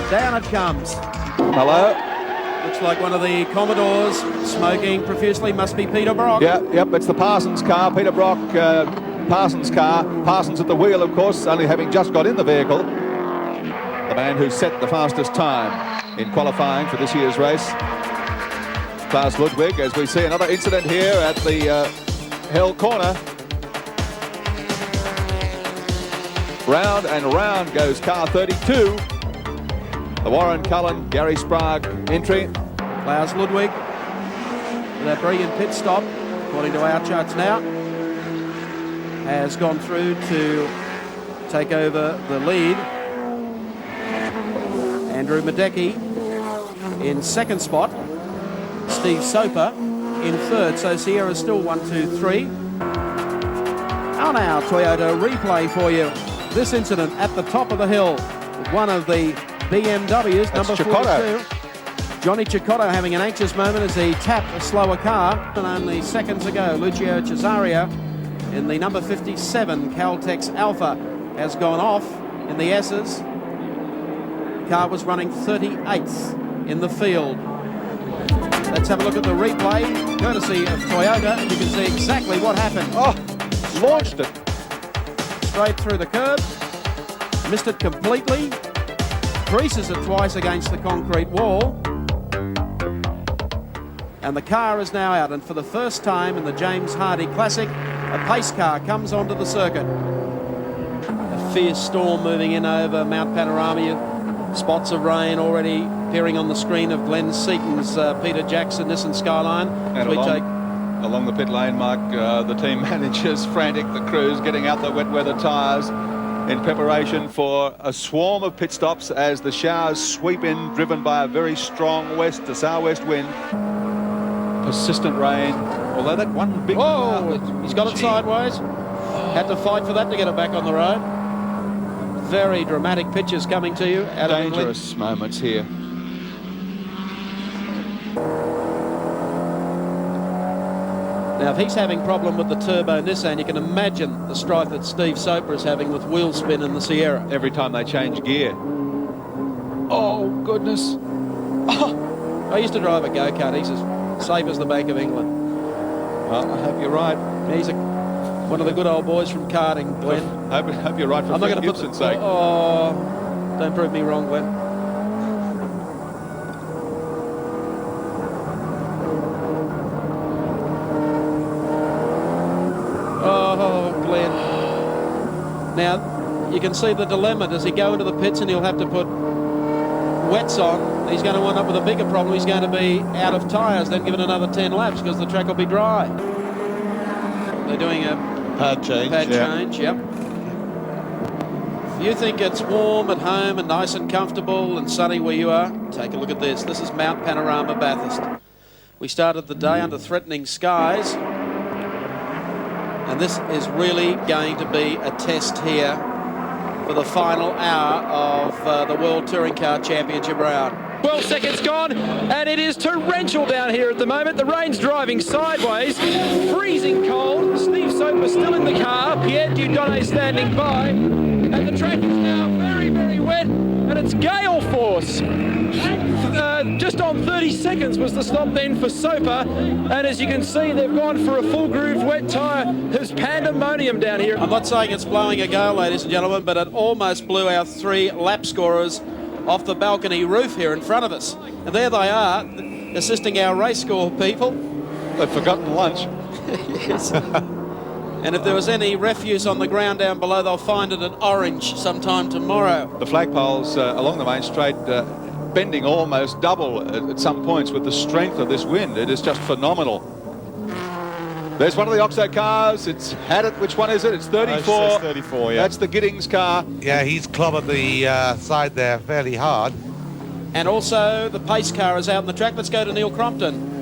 Down it comes.
Hello.
Looks like one of the Commodores smoking profusely. Must be Peter Brock.
Yep, it's the Parsons car. Peter Brock Parsons' car. Parsons at the wheel, of course, only having just got in the vehicle. The man who set the fastest time in qualifying for this year's race. Klaus Ludwig, as we see another incident here at the Hell Corner. Round and round goes car 32. The Warren Cullen, Gary Sprague entry.
Klaus Ludwig with a brilliant pit stop, according to our charts now, has gone through to take over the lead. Andrew Madecki in second spot. Steve Soper in third. So Sierra's still 1, 2, 3. On our Toyota replay for you, this incident at the top of the hill with one of the BMWs,
That's
number
Cecotto.
42. Johnny Cecotto having an anxious moment as he tapped a slower car. And only seconds ago, Lucio Cesario in the number 57 Caltex Alpha has gone off in the S's. The car was running 38th in the field. Let's have a look at the replay, courtesy of Toyota, and you can see exactly what happened.
Oh, launched it.
Straight through the curb, missed it completely, creases it twice against the concrete wall, and the car is now out. And for the first time in the James Hardy Classic, a pace car comes onto the circuit. A fierce storm moving in over Mount Panorama. Spots of rain already appearing on the screen of Glenn Seaton's Peter Jackson Nissan Skyline.
And along the pit lane, Mark, the team managers frantic, the crews getting out the wet weather tyres in preparation for a swarm of pit stops as the showers sweep in, driven by a very strong west to southwest wind. Persistent rain, although that one big...
He's got it sideways. Had to fight for that to get it back on the road. Very dramatic pictures coming to you out of
dangerous moments here.
Now, if he's having problem with the turbo Nissan, you can imagine the strife that Steve Soper is having with wheel spin in the Sierra.
Every time they change gear. Oh, goodness.
Oh, I used to drive a go-kart. He's as safe as the Bank of England.
Well, I hope you're right.
He's one of the good old boys from karting, Glenn.
Hope you're right for Frank Gibson's sake.
Oh, don't prove me wrong, Glenn. Oh, Glenn. Now, you can see the dilemma. Does he go into the pits and he'll have to put wets on? He's going to wind up with a bigger problem. He's going to be out of tyres, then given another 10 laps because the track will be dry. They're doing a
pad change.
Yep. If you think it's warm at home and nice and comfortable and sunny where you are, take a look at this. This is Mount Panorama, Bathurst. We started the day under threatening skies, and this is really going to be a test here for the final hour of the World Touring Car Championship round.
12 seconds gone, and it is torrential down here at the moment. The rain's driving sideways, freezing cold. Steve Soper still in the car, Pierre Dieudonné standing by, and the track is now very, very wet, and it's gale force. Just on 30 seconds was the stop then for Soper, and as you can see, they've gone for a full groove wet tyre. There's pandemonium down here.
I'm not saying it's blowing a gale, ladies and gentlemen, but it almost blew our 3 lap scorers off the balcony roof here in front of us. And there they are, assisting our race score people.
They've forgotten lunch.
Yes. And if there was any refuse on the ground down below, they'll find it at Orange sometime tomorrow.
The flagpoles along the main straight bending almost double at some points with the strength of this wind. It is just phenomenal. There's one of the Oxo cars. It's had it. Which one is it? It's 34.
It's 34, yeah.
That's the Giddings car.
Yeah, he's clobbered the side there fairly hard.
And also the pace car is out on the track. Let's go to Neil Crompton.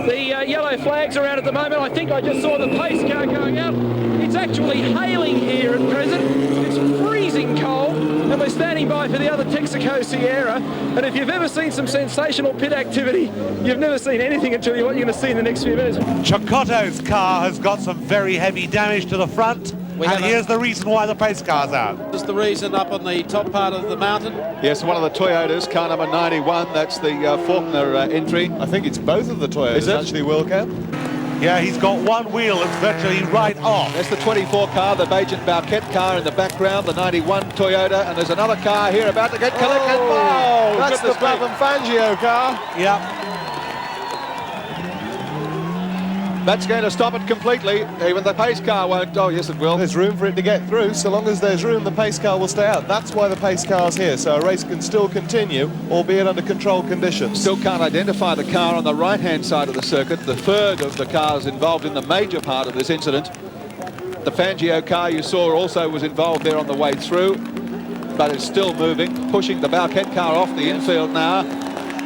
The yellow flags are out at the moment. I think I just saw the pace car going out. It's actually hailing here at present. It's freezing cold, and we're standing by for the other Texaco Sierra. And if you've ever seen some sensational pit activity, you've never seen anything until what you're going to see in the next few minutes.
Cecotto's car has got some very heavy damage to the front. And here's the reason why the pace car's out.
This is the reason up on the top part of the mountain.
Yes, one of the Toyotas, car number 91. That's the Faulkner entry.
I think it's both of the Toyotas,
is it?
actually, Wilco. Yeah, he's got one wheel that's virtually right off.
That's the 24 car, the Bajent Bauquet car in the background, the 91 Toyota, and there's another car here about to get collected. Oh,
that's the Brabham Fangio car.
Yep.
That's going to stop it completely. Even the pace car won't. Oh, yes, it will.
There's room for it to get through. So long as there's room, the pace car will stay out. That's why the pace car's here, so a race can still continue, albeit under controlled conditions.
Still can't identify the car on the right-hand side of the circuit. The third of the cars involved in the major part of this incident. The Fangio car you saw also was involved there on the way through, but it's still moving, pushing the Bauquet car off the infield now.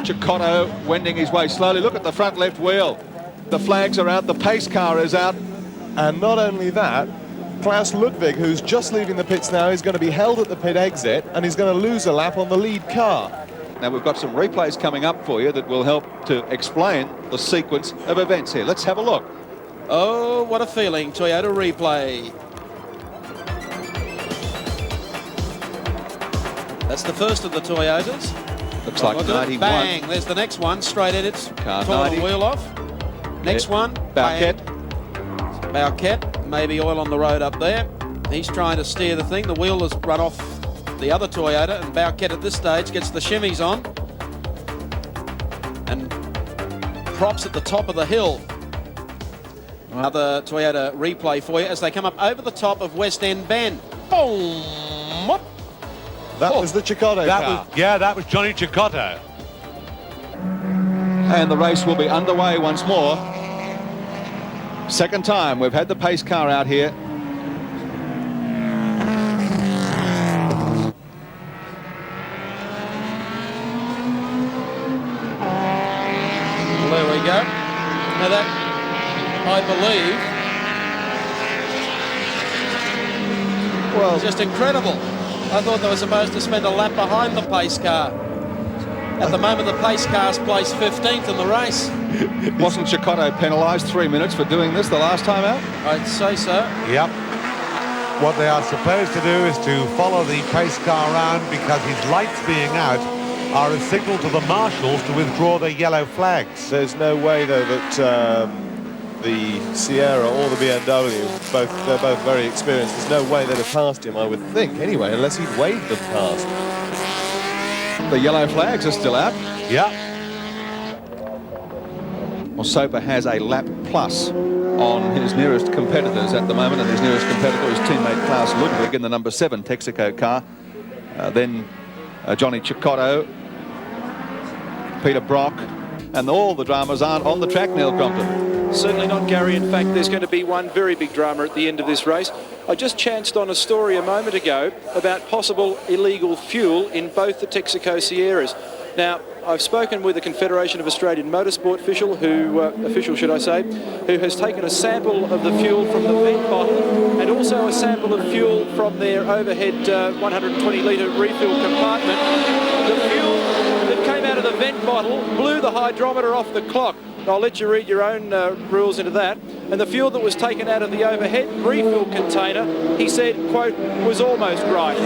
Cecotto wending his way slowly. Look at the front left wheel. The flags are out, the pace car is out.
And not only that, Klaus Ludwig, who's just leaving the pits now, is going to be held at the pit exit and he's going to lose a lap on the lead car.
Now we've got some replays coming up for you that will help to explain the sequence of events here. Let's have a look.
Oh, what a feeling, Toyota replay. That's the first of the Toyotas.
Looks like 91.
Bang, there's the next one, straight at it.
Car
Torn
90.
the wheel off. Next one,
Bauquet.
Bauquet, maybe oil on the road up there. He's trying to steer the thing. The wheel has run off the other Toyota, and Bauquet at this stage gets the shimmies on and props at the top of the hill. Another Toyota replay for you as they come up over the top of West End Bend. Boom!
That was the Cecotto car.
That was Johnny Cecotto.
And the race will be underway once more. Second time we've had the pace car out here.
Well, there we go. Now that, I believe, well, just incredible. I thought they were supposed to spend a lap behind the pace car. At the moment, the pace car's placed 15th in the race.
Wasn't Cecotto penalised 3 minutes for doing this the last time out?
I'd say so.
Yep. What they are supposed to do is to follow the pace car around because his lights being out are a signal to the marshals to withdraw their yellow flags.
There's no way, though, that the Sierra or the BMW, they're both very experienced. There's no way they'd have passed him, I would think, anyway, unless he'd waved them past.
The yellow flags are still out.
Yeah.
Well, Soper has a lap plus on his nearest competitors at the moment, and his nearest competitor is teammate Klaus Ludwig in the number 7 Texaco car. Then Johnny Cecotto, Peter Brock, and all the dramas aren't on the track, Neil Crompton.
Certainly not, Gary. In fact, there's going to be one very big drama at the end of this race. I just chanced on a story a moment ago about possible illegal fuel in both the Texaco Sierras. Now, I've spoken with a Confederation of Australian Motorsport official, who has taken a sample of the fuel from the vent bottle and also a sample of fuel from their overhead 120-litre refill compartment. The fuel that came out of the vent bottle blew the hydrometer off the clock. I'll let you read your own rules into that. And the fuel that was taken out of the overhead refill container, he said, quote, was almost right.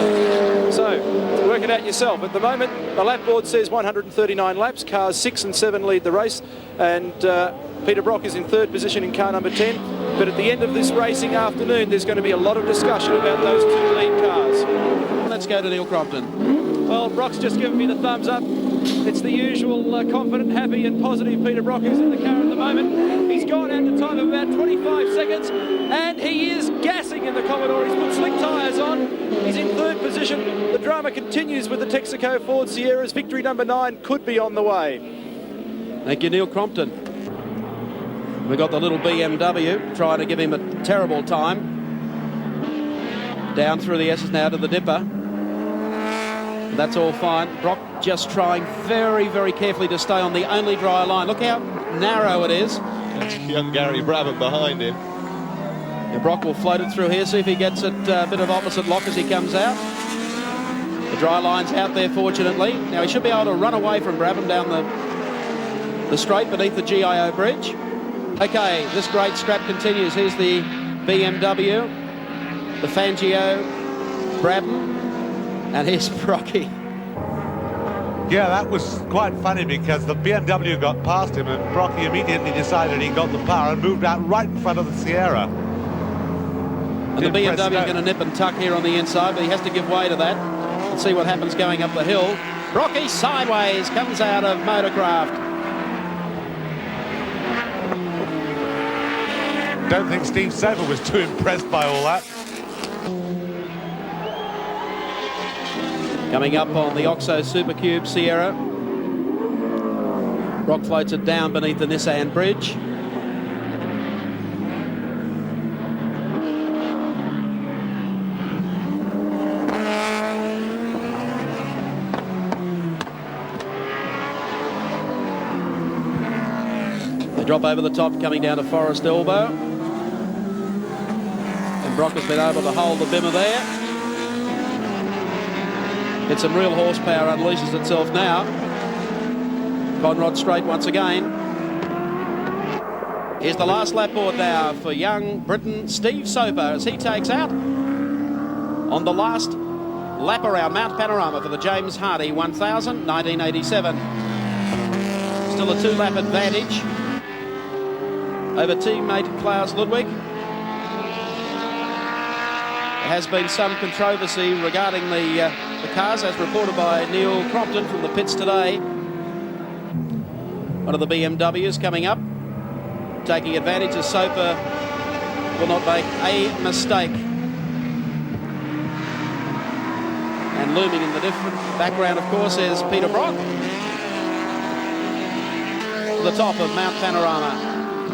So, work it out yourself. At the moment, the lap board says 139 laps. Cars 6 and 7 lead the race. And Peter Brock is in 3rd position in car number 10. But at the end of this racing afternoon, there's going to be a lot of discussion about those 2 lead cars.
Let's go to Neil Crompton.
Well, Brock's just given me the thumbs up. It's the usual confident, happy and positive Peter Brock who's in the car at the moment. He's gone out to time of about 25 seconds and he is gassing in the Commodore. He's put slick tyres on. He's in 3rd position. The drama continues with the Texaco Ford Sierras. Victory number 9 could be on the way.
Thank you, Neil Crompton. We've got the little BMW trying to give him a terrible time. Down through the S's now to the dipper. That's all fine. Brock just trying very, very carefully to stay on the only dry line. Look how narrow it is.
That's young Gary Brabham behind him.
Yeah, Brock will float it through here, see if he gets it a bit of opposite lock as he comes out. The dry line's out there, fortunately. Now he should be able to run away from Brabham down the straight beneath the GIO bridge. Okay, this great scrap continues. Here's the BMW, the Fangio, Brabham. And here's Brocky.
Yeah, that was quite funny because the BMW got past him and Brocky immediately decided he got the power and moved out right in front of the Sierra.
And the BMW is going to nip and tuck here on the inside, but he has to give way to that and see what happens going up the hill. Brocky sideways comes out of Motorcraft.
Don't think Steve Soper was too impressed by all that.
Coming up on the Oxo Supercube Sierra. Brock floats it down beneath the Nissan Bridge. They drop over the top, coming down to Forest Elbow. And Brock has been able to hold the bimmer there. It's some real horsepower unleashes itself now. Conrod straight once again. Here's the last lap board now for young Britain Steve Soper as he takes out on the last lap around Mount Panorama for the James Hardy 1000 1987. Still a 2-lap advantage over teammate Klaus Ludwig. There has been some controversy regarding the cars, as reported by Neil Crompton from the pits today. One of the BMWs coming up, taking advantage as Soper will not make a mistake. And looming in the different background, of course, is Peter Brock. To the top of Mount Panorama,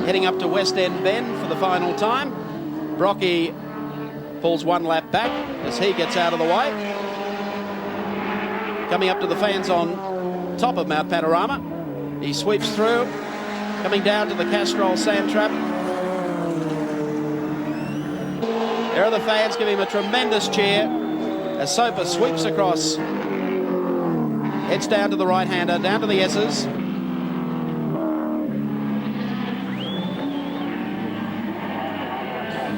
heading up to West End Bend for the final time. Brocky pulls one lap back as he gets out of the way. Coming up to the fans on top of Mount Panorama. He sweeps through, coming down to the Castrol Sand Trap. There are the fans giving him a tremendous cheer as Soper sweeps across. Heads down to the right-hander, down to the S's.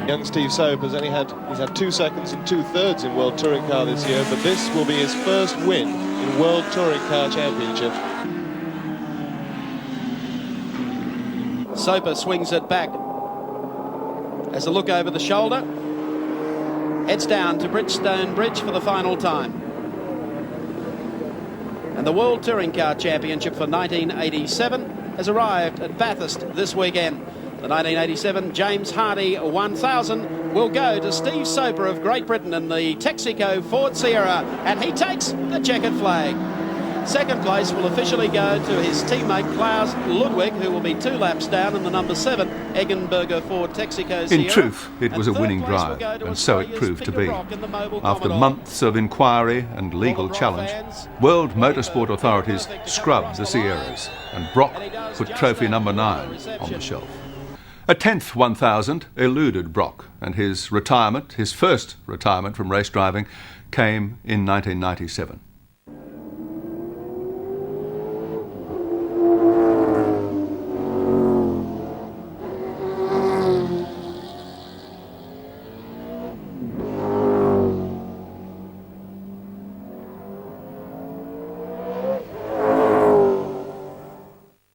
Young Steve Soper's he's had 2 seconds and 2/3 in World Touring Car this year, but this will be his first win in World Touring Car Championship.
Soper swings it back. Has a look over the shoulder. Heads down to Bridgestone Bridge for the final time. And the World Touring Car Championship for 1987 has arrived at Bathurst this weekend. The 1987 James Hardy 1000 will go to Steve Soper of Great Britain in the Texaco Ford Sierra, and he takes the checkered flag. Second place will officially go to his teammate Klaus Ludwig, who will be 2 laps down in the number 7 Eggenberger Ford Texaco Sierra.
In truth, it was a winning drive, and so it proved to be. After months of inquiry and legal challenge, World Motorsport authorities scrubbed the Sierras, and Brock put trophy number 9 on the shelf. A 10th 1000 eluded Brock, and his first retirement from race driving, came in 1997.